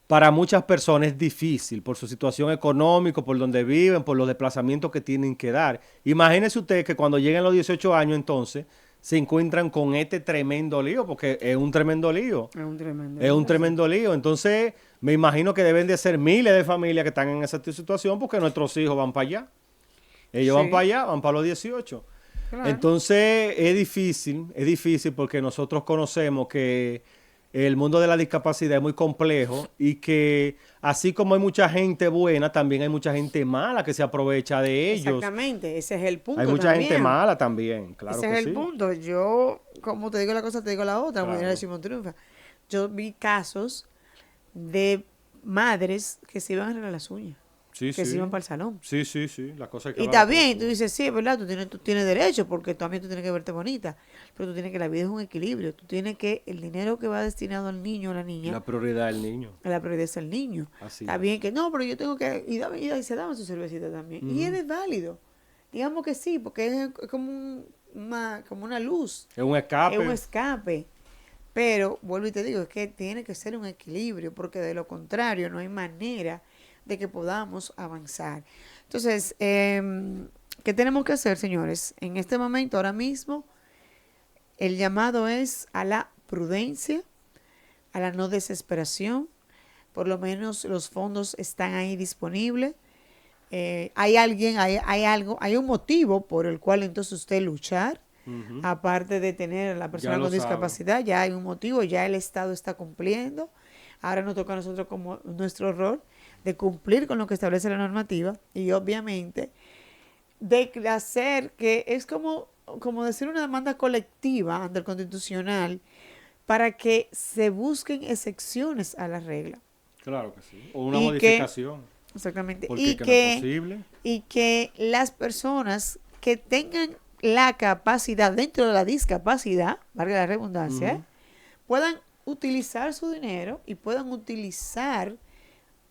para muchas personas es difícil por su situación económica, por donde viven, por los desplazamientos que tienen que dar. Imagínese usted que cuando lleguen los 18 años entonces se encuentran con este tremendo lío, porque es un tremendo lío. Es un tremendo. Es un tremendo lío. Entonces, me imagino que deben de ser miles de familias que están en esa situación porque nuestros hijos van para allá. Ellos van para allá, van para los 18. Claro. Entonces, es difícil porque nosotros conocemos que el mundo de la discapacidad es muy complejo y que así como hay mucha gente buena, también hay mucha gente mala que se aprovecha de ellos. Exactamente, ese es el punto. Hay mucha también. gente mala también, claro Ese que es el sí. punto. Yo, como te digo la cosa, te digo la otra, como Claro. diría Simón Triunfa. Yo vi casos de madres que se iban a arreglar las uñas, Sí, que sí. se iban para el salón. Sí, la cosa es que Y va está la bien, cosa. tú dices, sí, es verdad, tú tienes derecho, porque también tú tienes que verte bonita, pero tú tienes que, la vida es un equilibrio, tú tienes que, el dinero que va destinado al niño o a la niña, La prioridad del niño. la prioridad es el niño. Así Está es. bien que no, pero yo tengo que, y se daban su cervecita también. Y es válido. Digamos que sí, porque es como, como una luz. Es un escape. Es un escape. Pero, vuelvo y te digo, es que tiene que ser un equilibrio, porque de lo contrario no hay manera de que podamos avanzar. Entonces, ¿qué tenemos que hacer, señores? En este momento, ahora mismo, el llamado es a la prudencia, a la no desesperación. Por lo menos los fondos están ahí disponibles. Hay alguien, hay algo, hay un motivo por el cual entonces usted luchar. Ujú. Aparte de tener a la persona Ya lo con sabe. discapacidad, ya hay un motivo, ya el Estado está cumpliendo. Ahora nos toca a nosotros como nuestro rol de cumplir con lo que establece la normativa y obviamente de hacer que es como decir una demanda colectiva ante el Constitucional para que se busquen excepciones a la regla. Claro que sí. O una Y modificación. Exactamente. Porque Y que no es posible. y que las personas que tengan la capacidad dentro de la discapacidad, valga la redundancia, puedan utilizar su dinero y puedan utilizar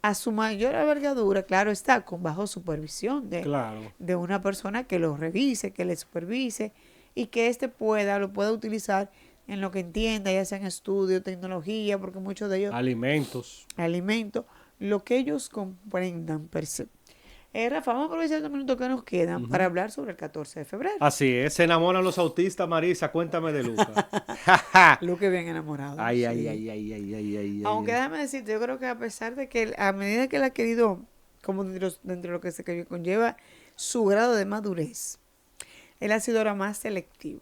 a su mayor envergadura, claro está, con bajo supervisión Claro. de una persona que lo revise, que le supervise y que éste lo pueda utilizar en lo que entienda, ya sea en estudio, tecnología, porque muchos de ellos, Alimentos. alimentos, lo que ellos comprendan per se. Rafa, vamos a aprovechar los minutos que nos quedan para hablar sobre el 14 de febrero. Así es. Se enamoran los autistas, Marisa. Cuéntame de Lucas. Luque bien enamorado. Ay, sí. ay. Aunque déjame decirte, yo creo que a pesar de que a medida que él ha querido, como dentro de lo que se conlleva su grado de madurez, él ha sido ahora más selectivo.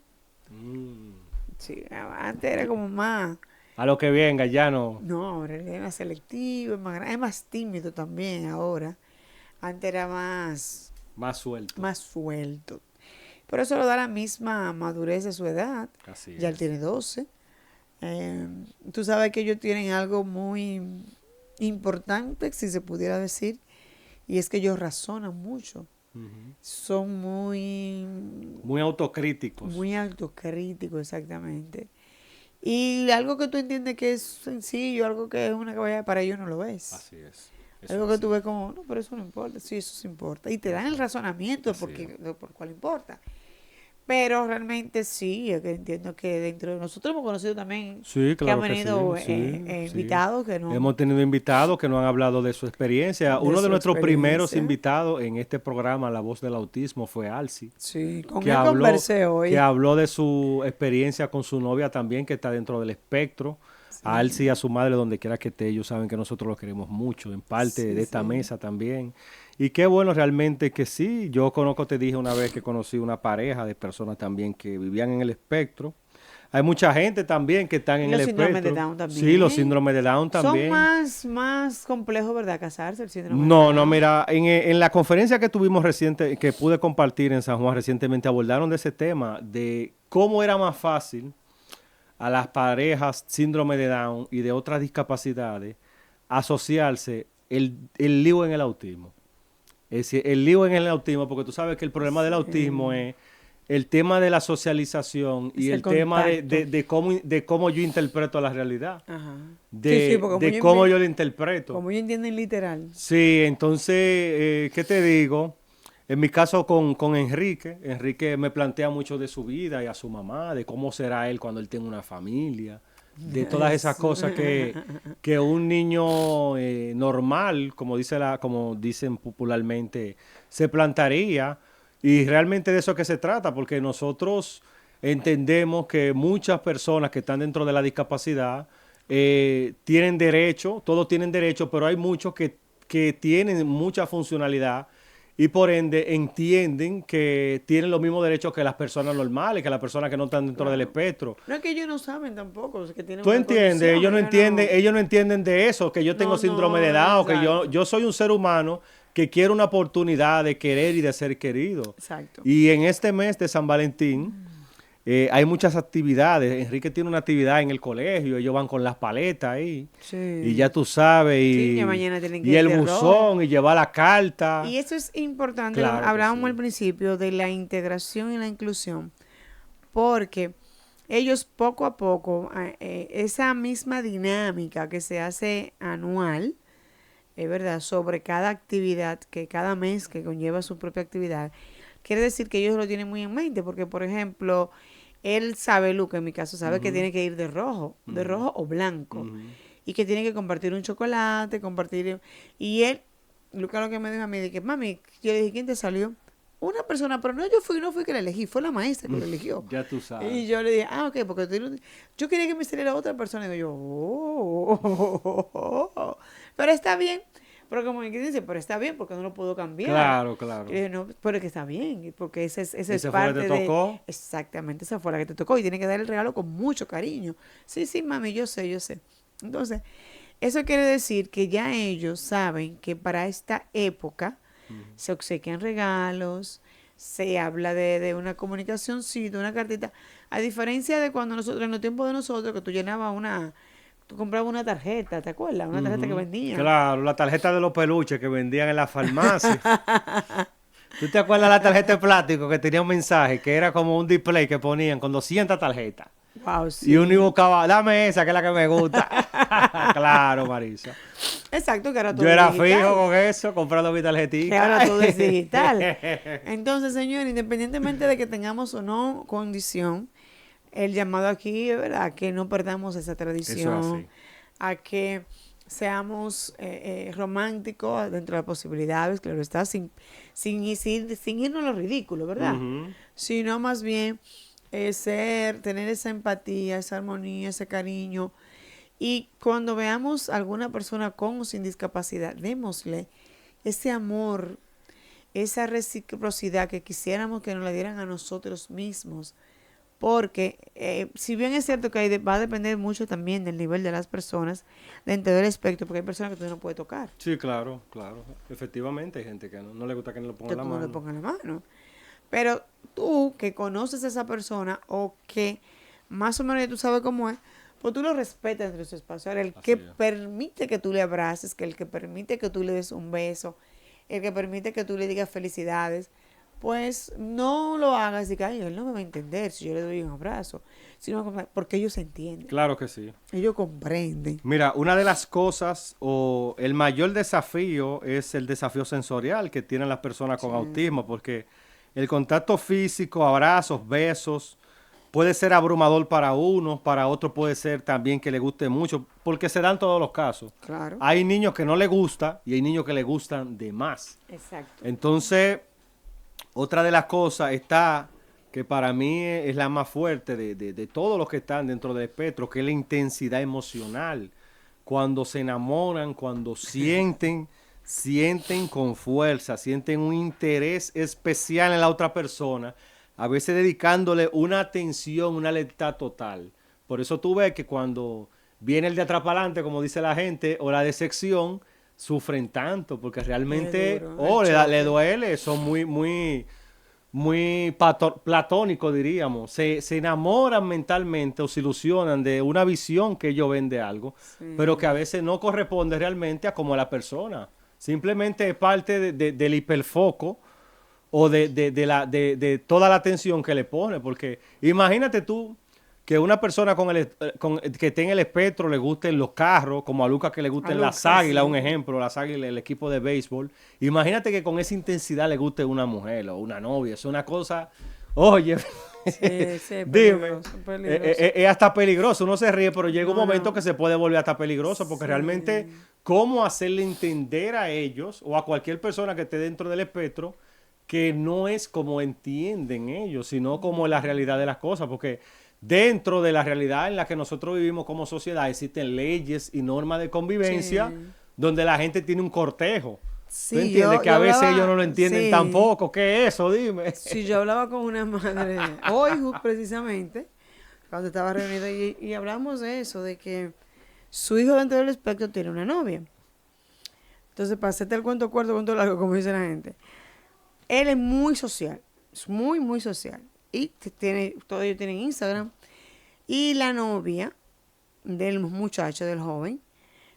Sí, antes era como más... A lo que venga, ya no. No, ahora él es más selectivo, es más tímido también ahora. Antes era más suelto. Pero eso lo da la misma madurez de su edad. Así Ya él es. tiene 12. Tú sabes que ellos tienen algo muy importante, si se pudiera decir, y es que ellos razonan mucho, Ujú. son muy, Muy autocríticos. muy autocríticos, exactamente. Y algo que tú entiendes que es sencillo, algo que es una caballa, para ellos no lo es. Así es. Eso Algo es que así. tú ves como, no, pero eso no importa. Sí, eso sí importa. Y te dan el razonamiento Así es. por cuál importa. Pero realmente sí, es que entiendo que dentro de nosotros hemos conocido también Sí, que han claro que sí, venido sí, sí. invitados que no, Hemos tenido invitados que nos han hablado de su experiencia. de Uno de su nuestros primeros experiencia. invitados en este programa, La Voz del Autismo, fue Alci, Sí, con que él habló, conversé que hoy. habló de su experiencia con su novia también, que está dentro del espectro. A Alci y Sí, a su madre, donde quiera que esté, ellos saben que nosotros los queremos mucho, en parte sí, de esta sí. mesa también. Y qué bueno realmente que sí. Yo conozco, te dije una vez que conocí una pareja de personas también que vivían en el espectro. Hay mucha gente también que están Y en el los síndromes de espectro. Down Sí, los también. síndromes de Down Son también. más complejos, ¿verdad? Casarse, el síndrome de No, no, Down. mira, en la conferencia que tuvimos reciente, que pude compartir en San Juan recientemente, abordaron de ese tema, de cómo era más fácil a las parejas síndrome de Down y de otras discapacidades asociarse el lío en el autismo. Es decir, el lío en el autismo, porque tú sabes que el problema del autismo Sí. es el tema de la socialización y Es el el tema contacto. de cómo yo interpreto la realidad, Ajá. Sí, sí, porque de cómo yo la interpreto. como ellos entienden literal. Sí, entonces, ¿qué te digo? En mi caso con Enrique, Enrique me plantea mucho de su vida y a su mamá, de cómo será él cuando él tenga una familia, de todas esas cosas que un niño normal, como dicen popularmente, se plantaría. Y realmente de eso es que se trata, porque nosotros entendemos que muchas personas que están dentro de la discapacidad tienen derecho, todos tienen derecho, pero hay muchos que tienen mucha funcionalidad y por ende entienden que tienen los mismos derechos que las personas normales, que las personas que no están dentro del Claro. espectro. No es que ellos no saben tampoco, es que tienen ¿Tú una entiendes? condición, Ellos no entienden de eso, que yo tengo no, síndrome de no, Down, que exacto, yo soy un ser humano que quiere una oportunidad de querer y de ser querido. exacto. Y en este mes de San Valentín hay muchas actividades. Enrique tiene una actividad en el colegio, ellos van con las paletas ahí. Y ya Sí. tú sabes, Sí, que mañana tienen que y ir el de rojo. buzón, y llevar la carta. Y eso es importante, Claro que hablábamos al sí. principio de la integración y la inclusión, porque ellos poco a poco, esa misma dinámica que se hace anual, es verdad, sobre cada actividad, que cada mes que conlleva su propia actividad, quiere decir que ellos lo tienen muy en mente, porque por ejemplo, él sabe, Luca, en mi caso, sabe que Ujú, tiene que ir de ujú, rojo o blanco, ujú. y que tiene que compartir un chocolate, compartir, y él, Luca lo que me dijo a mí, de que mami, yo le dije, ¿quién te salió? Una persona, pero no, no fui que la elegí, fue la maestra que lo eligió. Ya tú sabes. Y yo le dije, ok, porque yo quería que me saliera otra persona. Y digo yo, pero está bien. Pero como que dice, pero está bien porque no lo puedo cambiar. Claro, Y le claro. dije, no, pero es que está bien, porque esa es Ese fue el que te parte de, tocó. exactamente, esa fue la que te tocó. Y tiene que dar el regalo con mucho cariño. Sí, sí, mami, yo sé, yo sé. Entonces, eso quiere decir que ya ellos saben que para esta época Ujú. se obsequian regalos, se habla de una comunicación, sí, de una cartita. A diferencia de cuando nosotros, en los tiempos de nosotros, que tú comprabas una tarjeta, ¿te acuerdas? Una tarjeta que Ujú. vendían. Claro, la tarjeta de los peluches que vendían en la farmacia. ¿Tú te acuerdas la tarjeta de plástico que tenía un mensaje que era como un display que ponían con 200 tarjetas? Wow, Y uno iba sí. buscaba, dame esa que es la que me gusta. Claro, Marisa. Exacto, que ahora Yo todo es era fijo digital. con eso, comprando mi Que tarjetica. ahora todo es digital. Entonces, señor, independientemente de que tengamos o no condición, el llamado aquí es verdad, a que no perdamos esa Eso es tradición, así. a que seamos románticos dentro de las posibilidades, claro está, sin irnos a lo ridículo, ¿verdad? Ujú. Sino más bien tener esa empatía, esa armonía, ese cariño. Y cuando veamos a alguna persona con o sin discapacidad, démosle ese amor, esa reciprocidad que quisiéramos que nos la dieran a nosotros mismos. Porque si bien es cierto que va a depender mucho también del nivel de las personas dentro del espectro, porque hay personas que tú no puedes tocar, Sí, claro, claro. Efectivamente hay gente que no le gusta que le que pongan la tú no le mano. pongas la mano. Pero tú que conoces a esa persona o que más o menos ya tú sabes cómo es, pues tú lo respetas entre su espacio. Ahora, el Así que es. permite que tú le abraces, que el que permite que tú le des un beso, el que permite que tú le digas felicidades, pues no lo hagas y que ay, él no me va a entender si yo le doy un abrazo, sino porque ellos entienden, Claro que sí. ellos comprenden. Mira, una de las cosas o el mayor desafío es el desafío sensorial que tienen las personas con Sí. autismo, porque el contacto físico, abrazos, besos, puede ser abrumador para uno, para otro puede ser también que le guste mucho, porque se dan todos los casos. Claro. Hay niños que no les gusta y hay niños que les gustan de más. Exacto. Entonces, otra de las cosas está que para mí es la más fuerte de todos los que están dentro del espectro, que es la intensidad emocional. Cuando se enamoran, cuando sienten con fuerza, sienten un interés especial en la otra persona, a veces dedicándole una atención, una lealtad total. Por eso tú ves que cuando viene el de atrás para adelante, como dice la gente, o la decepción, sufren tanto, porque realmente, duro, le duele, son muy platónicos, diríamos. Se enamoran mentalmente o se ilusionan de una visión que ellos ven de algo, Sí. pero que a veces no corresponde realmente a como la persona. Simplemente es parte del hiperfoco o de toda la atención que le pone, porque imagínate tú que una persona que tenga el espectro le gusten los carros, como a Lucas que le gusten las águilas, sí. un ejemplo, las águilas, el equipo de béisbol. Imagínate que con esa intensidad le guste una mujer o una novia, es una cosa, oye, Sí, dime, peligroso. es hasta peligroso, uno se ríe, pero llega un No, momento no. que se puede volver hasta peligroso, porque Sí. realmente, ¿cómo hacerle entender a ellos o a cualquier persona que esté dentro del espectro que no es como entienden ellos, sino como la realidad de las cosas? Porque dentro de la realidad en la que nosotros vivimos como sociedad existen leyes y normas de convivencia Sí. donde la gente tiene un cortejo. Sí, ¿Tú entiendes? Que a veces hablaba- ellos no lo entienden sí. tampoco. ¿Qué es eso? Dime. Sí, yo hablaba con una madre hoy precisamente, cuando estaba reunido, y hablamos de eso, de que su hijo dentro del espectro tiene una novia. Entonces, para hacerte el cuento corto, cuento largo, como dice la gente, él es muy social, es muy, muy social. Y todos ellos tienen Instagram. Y la novia del muchacho, del joven,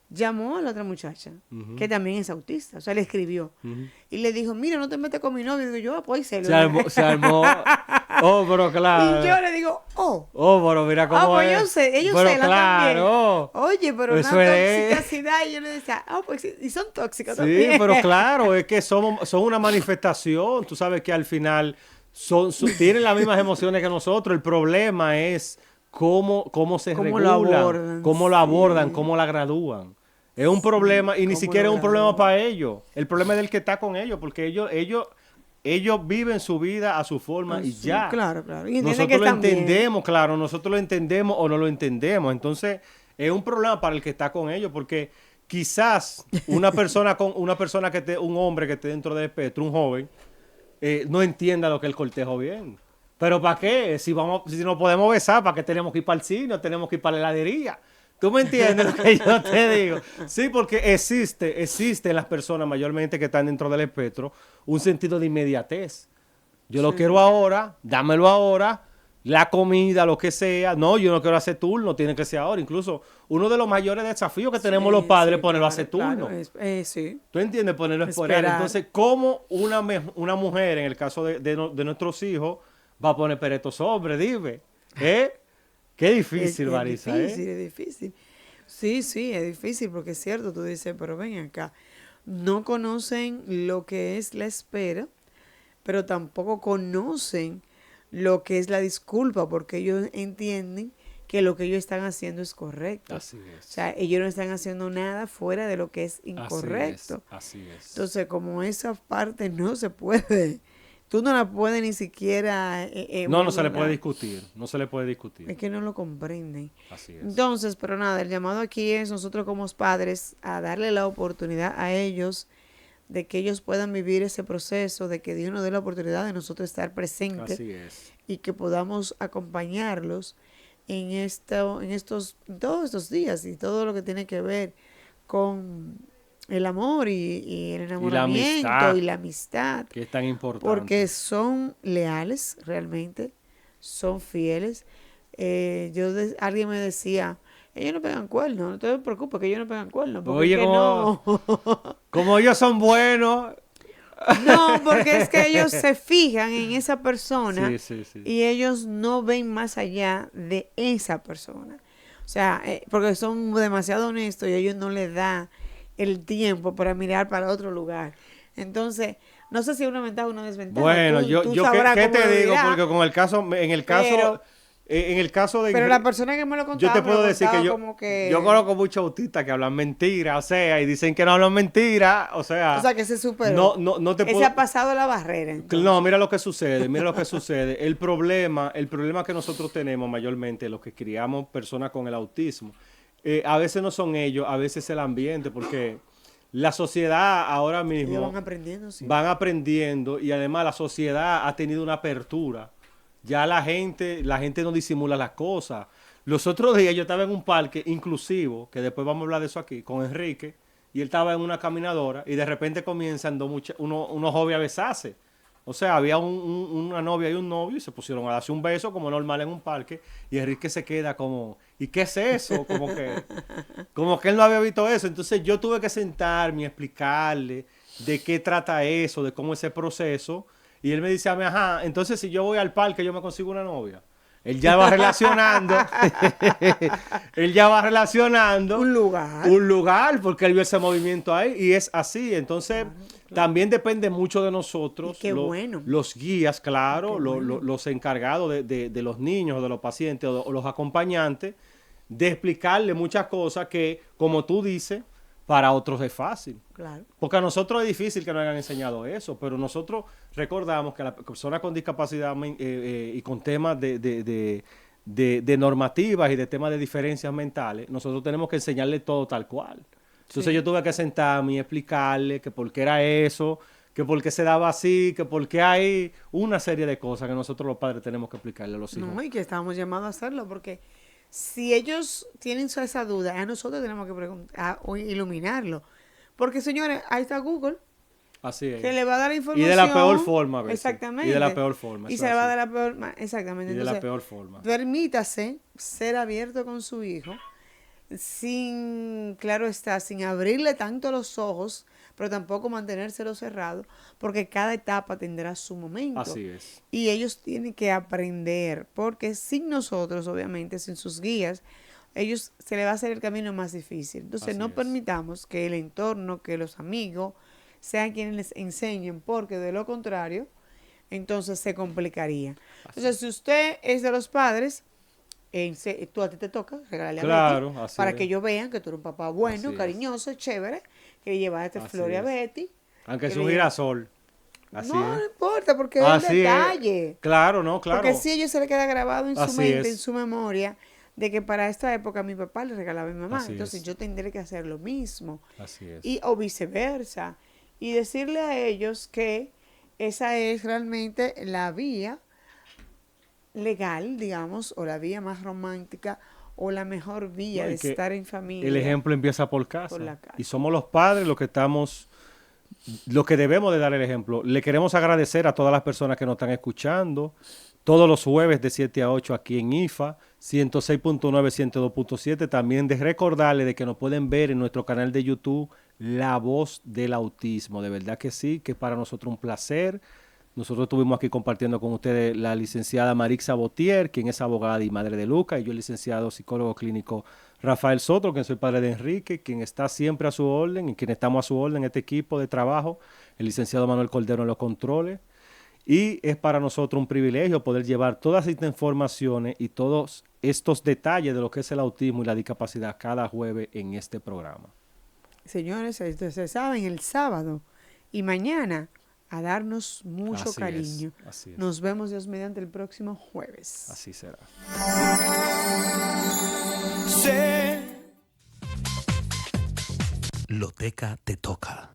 llamó a la otra muchacha, Ujú. que también es autista, o sea, le escribió. Ujú. Y le dijo, mira, no te metas con mi novio. Y digo yo, pues, Se armó. Oh, pero claro. Y yo le digo, oh. Oh, pero mira cómo Pues es. yo sé, ellos Pero celan claro. también. Oye, pero Eso una es. toxicidad. Y yo le decía, pues sí, y son tóxicas Sí, también. pero claro, es que son una manifestación. Tú sabes que al final tienen las mismas emociones que nosotros. El problema es cómo se Cómo lo regulan, abordan, cómo lo abordan, sí. cómo la gradúan. Es un problema, y ni cómo siquiera lo es un problema gradúan. para ellos. El problema es del que está con ellos, porque ellos viven su vida a su forma y Sí, ya. claro. Y entienden Nosotros que lo están bien. entendemos, claro, nosotros lo entendemos o no lo entendemos. Entonces, es un problema para el que está con ellos, porque quizás un hombre que esté dentro del espectro, un joven, no entienda lo que es el cortejo bien. Pero ¿para qué? Si no podemos besar, ¿para qué tenemos que ir para el cine? Tenemos que ir para la heladería. ¿Tú me entiendes lo que yo te digo? Sí, porque existe en las personas mayormente que están dentro del espectro un sentido de inmediatez. Yo lo quiero ahora, dámelo ahora, la comida, lo que sea. No, yo no quiero hacer turno, tiene que ser ahora. Incluso uno de los mayores desafíos que tenemos los padres es ponerlo a hacer turno. Sí. ¿Tú entiendes? Ponerlo a esperar. Esperar. Entonces, ¿cómo una mujer, en el caso de nuestros hijos, va a poner peretos sobre? Dime. Qué difícil, Marisa. Es difícil. Sí, es difícil porque es cierto, tú dices, pero ven acá, no conocen lo que es la espera, pero tampoco conocen lo que es la disculpa, porque ellos entienden que lo que ellos están haciendo es correcto. Así es. O sea, ellos no están haciendo nada fuera de lo que es incorrecto. Así es. Entonces, como esa parte no se puede, tú no la puedes ni siquiera... No se le puede modular. discutir. No se le puede discutir. Es que no lo comprenden. Así es. Entonces, pero nada, el llamado aquí es nosotros como padres a darle la oportunidad a ellos de que ellos puedan vivir ese proceso, de que Dios nos dé la oportunidad de nosotros estar presentes Así es. y que podamos acompañarlos en todos estos días y todo lo que tiene que ver con el amor y el enamoramiento y la amistad, que es tan importante. porque son leales realmente, son fieles. Alguien me decía, ellos no pegan cuernos, no te preocupes que ellos no pegan cuernos, porque Oye, es que no. como ellos son buenos, No, porque es que ellos se fijan en esa persona Sí. y ellos no ven más allá de esa persona. O sea, porque son demasiado honestos y ellos no les da el tiempo para mirar para otro lugar. Entonces, no sé si es una ventaja o una desventaja. Bueno, Tú yo ¿qué cómo te lo digo? dirás, Porque en el caso de pero la persona que me lo yo contaba, te me lo puedo decir que contaba como que... yo conozco muchos autistas que hablan mentiras, o sea, y dicen que no hablan mentiras, o sea, que se superó. no te Ese puedo... ha pasado la barrera, entonces. No, mira lo que sucede. El problema que nosotros tenemos mayormente, los que criamos personas con el autismo, a veces no son ellos, a veces es el ambiente, porque la sociedad ahora mismo Ellos van aprendiendo, sí. van aprendiendo y además la sociedad ha tenido una apertura. Ya la gente no disimula las cosas. Los otros días yo estaba en un parque inclusivo, que después vamos a hablar de eso aquí, con Enrique, y él estaba en una caminadora y de repente comienzan unos jóvenes a besarse. O sea, había una novia y un novio y se pusieron a darse un beso como normal en un parque y Enrique se queda como, ¿y qué es eso? Como que él no había visto eso. Entonces yo tuve que sentarme y explicarle de qué trata eso, de cómo es ese proceso. Y él me dice a mí, ajá, entonces si yo voy al parque yo me consigo una novia. Él ya va relacionando. Él ya va relacionando. Un lugar. Un lugar, porque él vio ese movimiento ahí y es así. Entonces, también depende mucho de nosotros. Y qué bueno. Los guías, claro, los encargados de los niños, o de los pacientes o los acompañantes, de explicarle muchas cosas que, como tú dices, para otros es fácil. Claro. Porque a nosotros es difícil que nos hayan enseñado eso, pero nosotros recordamos que las personas con discapacidad y con temas de normativas y de temas de diferencias mentales, nosotros tenemos que enseñarle todo tal cual. Entonces yo tuve que sentarme y explicarle que por qué era eso, que por qué se daba así, que por qué hay una serie de cosas que nosotros los padres tenemos que explicarle a los hijos. No, y que estamos llamados a hacerlo, porque si ellos tienen esa duda, a nosotros tenemos que preguntar o iluminarlo. Porque, señores, ahí está Google. Así es. Que le va a dar la información. Y de la peor forma, a veces. Exactamente. Y de la peor forma. Y se le va a dar la peor... Exactamente. Y de Entonces, la peor forma. Permítase ser abierto con su hijo, sin, claro está, sin abrirle tanto los ojos, pero tampoco mantenérselo cerrado, porque cada etapa tendrá su momento. Así es. Y ellos tienen que aprender, porque sin nosotros, obviamente, sin sus guías, ellos se les va a hacer el camino más difícil. Entonces, Así no es. permitamos que el entorno, que los amigos, sean quienes les enseñen, porque de lo contrario, entonces se complicaría. Entonces, si usted es de los padres, tú a ti te toca regalarle Claro, a Betty así para es. que ellos vean que tú eres un papá bueno, Así es. cariñoso, chévere, que le llevaste Así flores a es. Betty. Aunque es que un le lleva- girasol. Así no, es. no importa, porque es Así el detalle. es. Claro, no, claro. Porque si a ellos se le queda grabado en su Así mente, es. en su memoria, de que para esta época mi papá le regalaba a mi mamá. Así Entonces es. yo tendré que hacer lo mismo. Así es. Y, o viceversa. Y decirle a ellos que esa es realmente la vía legal, digamos, o la vía más romántica, o la mejor vía No, y de que estar en familia. El ejemplo empieza por casa. Por la casa. Y somos los padres los que debemos de dar el ejemplo. Le queremos agradecer a todas las personas que nos están escuchando todos los jueves de 7 a 8 aquí en IFA, 106.9, 102.7. También de recordarle de que nos pueden ver en nuestro canal de YouTube La Voz del Autismo. De verdad que sí, que es para nosotros un placer. Nosotros estuvimos aquí compartiendo con ustedes la licenciada Marixa Botier, quien es abogada y madre de Luca, y yo el licenciado psicólogo clínico Rafael Soto, quien soy padre de Enrique, quien está siempre a su orden y quien estamos a su orden en este equipo de trabajo, el licenciado Manuel Cordero en los controles. Y es para nosotros un privilegio poder llevar todas estas informaciones y todos estos detalles de lo que es el autismo y la discapacidad cada jueves en este programa. Señores, ustedes saben, el sábado y mañana a darnos mucho Así cariño. es, así es. Nos vemos, Dios mediante, el próximo jueves. Así será. Loteca te toca.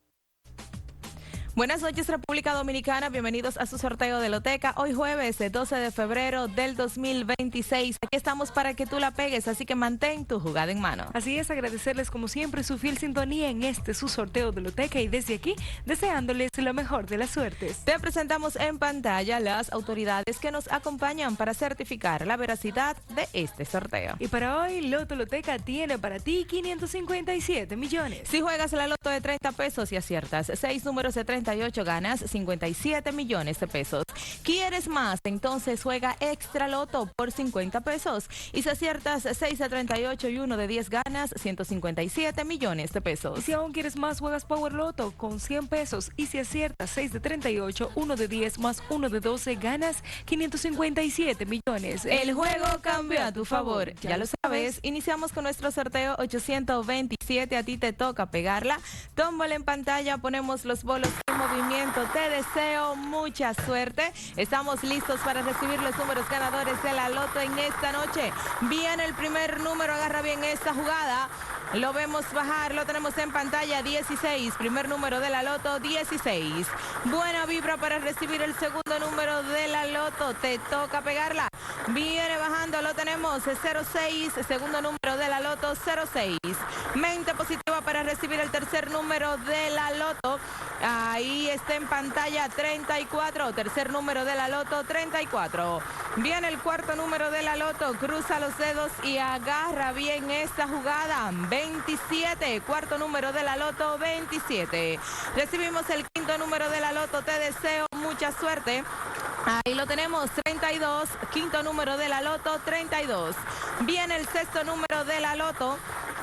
Buenas noches, República Dominicana. Bienvenidos a su sorteo de Loteca. Hoy jueves, 12 de febrero del 2026. Aquí estamos para que tú la pegues, así que mantén tu jugada en mano. Así es, agradecerles como siempre su fiel sintonía en su sorteo de Loteca y desde aquí deseándoles lo mejor de las suertes. Te presentamos en pantalla las autoridades que nos acompañan para certificar la veracidad de este sorteo. Y para hoy, Loto Loteca tiene para ti 557 millones. Si juegas la loto de 30 pesos y aciertas 6 números de 30 38 ganas 57 millones de pesos. ¿Quieres más? Entonces juega Extra Loto por 50 pesos. Y si aciertas 6 de 38 y 1 de 10 ganas 157 millones de pesos. Y si aún quieres más, juegas Power Loto con 100 pesos. Y si aciertas 6 de 38, 1 de 10 más 1 de 12, ganas 557 millones. El juego cambió a tu favor. Ya lo sabes, iniciamos con nuestro sorteo 827. A ti te toca pegarla. Tómbola en pantalla, ponemos los bolos en movimiento. Te deseo mucha suerte. Estamos listos para recibir los números ganadores de la Loto en esta noche. Viene el primer número, agarra bien esta jugada. Lo vemos bajar, lo tenemos en pantalla, 16, primer número de la Loto, 16. Buena vibra para recibir el segundo número de la Loto, te toca pegarla. Viene bajando, lo tenemos, 06, segundo número de la Loto, 06. Mente positiva para recibir el tercer número de la Loto. Ahí está en pantalla, 34, tercer número de la Loto, 34. Viene el cuarto número de la Loto, cruza los dedos y agarra bien esta jugada, 27, cuarto número de la Loto, 27. Recibimos el quinto número de la Loto, te deseo mucha suerte. Ahí lo tenemos, 32, quinto número de la Loto, 32. Viene el sexto número de la Loto,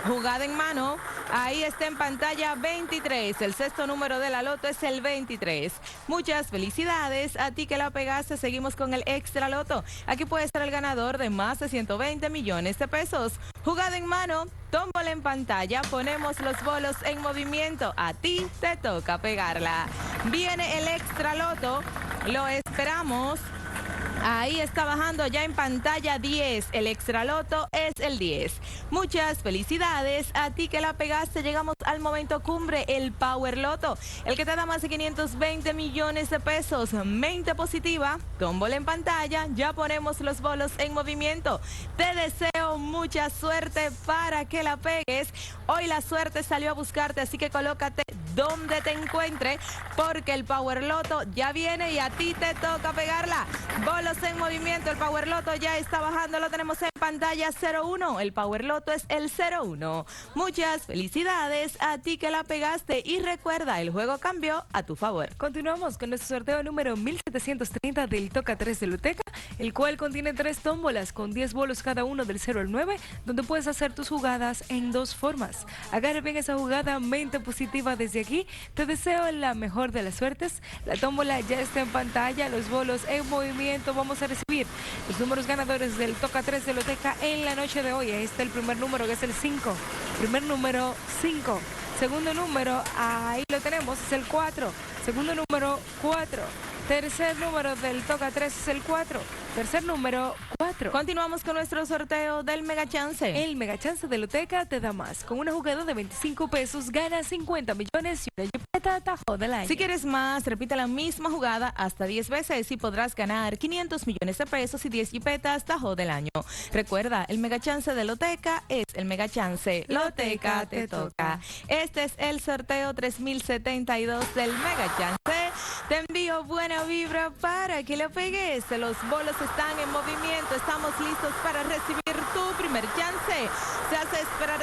jugada en mano. Ahí está en pantalla, 23. El sexto número de la Loto es el 23. Muchas felicidades a ti que la pegaste. Seguimos con el Extra Loto. Aquí puede ser el ganador de más de 120 millones de pesos. Jugada en mano, tómbola en pantalla, ponemos los bolos en movimiento. A ti te toca pegarla. Viene el Extra Loto. Lo esperamos. Ahí está bajando ya en pantalla, 10. El Extra Loto es el 10. Muchas felicidades a ti que la pegaste. Llegamos al momento cumbre, el Power Loto, el que te da más de 520 millones de pesos. Mente positiva, tómbola en pantalla, ya ponemos los bolos en movimiento. Te deseo mucha suerte para que la pegues. Hoy la suerte salió a buscarte, así que colócate donde te encuentre, porque el Power Loto ya viene y a ti te toca pegarla. Bolos en movimiento, el Power Loto ya está bajando, lo tenemos en pantalla, 01. El Power Loto es el 01. Muchas felicidades a ti que la pegaste y recuerda, el juego cambió a tu favor. Continuamos con nuestro sorteo número 1730 del Toca 3 de Loteca, el cual contiene 3 tómbolas con 10 bolos cada uno del 0 al 9, donde puedes hacer tus jugadas en 2 formas. Agarre bien esa jugada, mente positiva desde aquí. Te deseo la mejor de las suertes. La tómbola ya está en pantalla, los bolos en movimiento. Vamos a recibir los números ganadores del Toca 3 de Loteca en la noche de hoy. Ahí está el primer número, que es el 5. Primer número, 5. Segundo número, ahí lo tenemos, es el 4. Segundo número, 4. Tercer número del Toca 3 es el 4. Tercer número, 4. Continuamos con nuestro sorteo del Mega Chance. El Mega Chance de Loteca te da más. Con una jugada de 25 pesos, ganas 50 millones y una jipeta tajo del año. Si quieres más, repite la misma jugada hasta 10 veces y podrás ganar 500 millones de pesos y 10 jipetas tajo del año. Recuerda, el Mega Chance de Loteca es el Mega Chance. Loteca te toca. Este es el sorteo 3072 del Mega Chance. Te envío buena vibra para que lo pegues. Los bolos están en movimiento. Estamos listos para recibir tu primer chance. Se hace esperar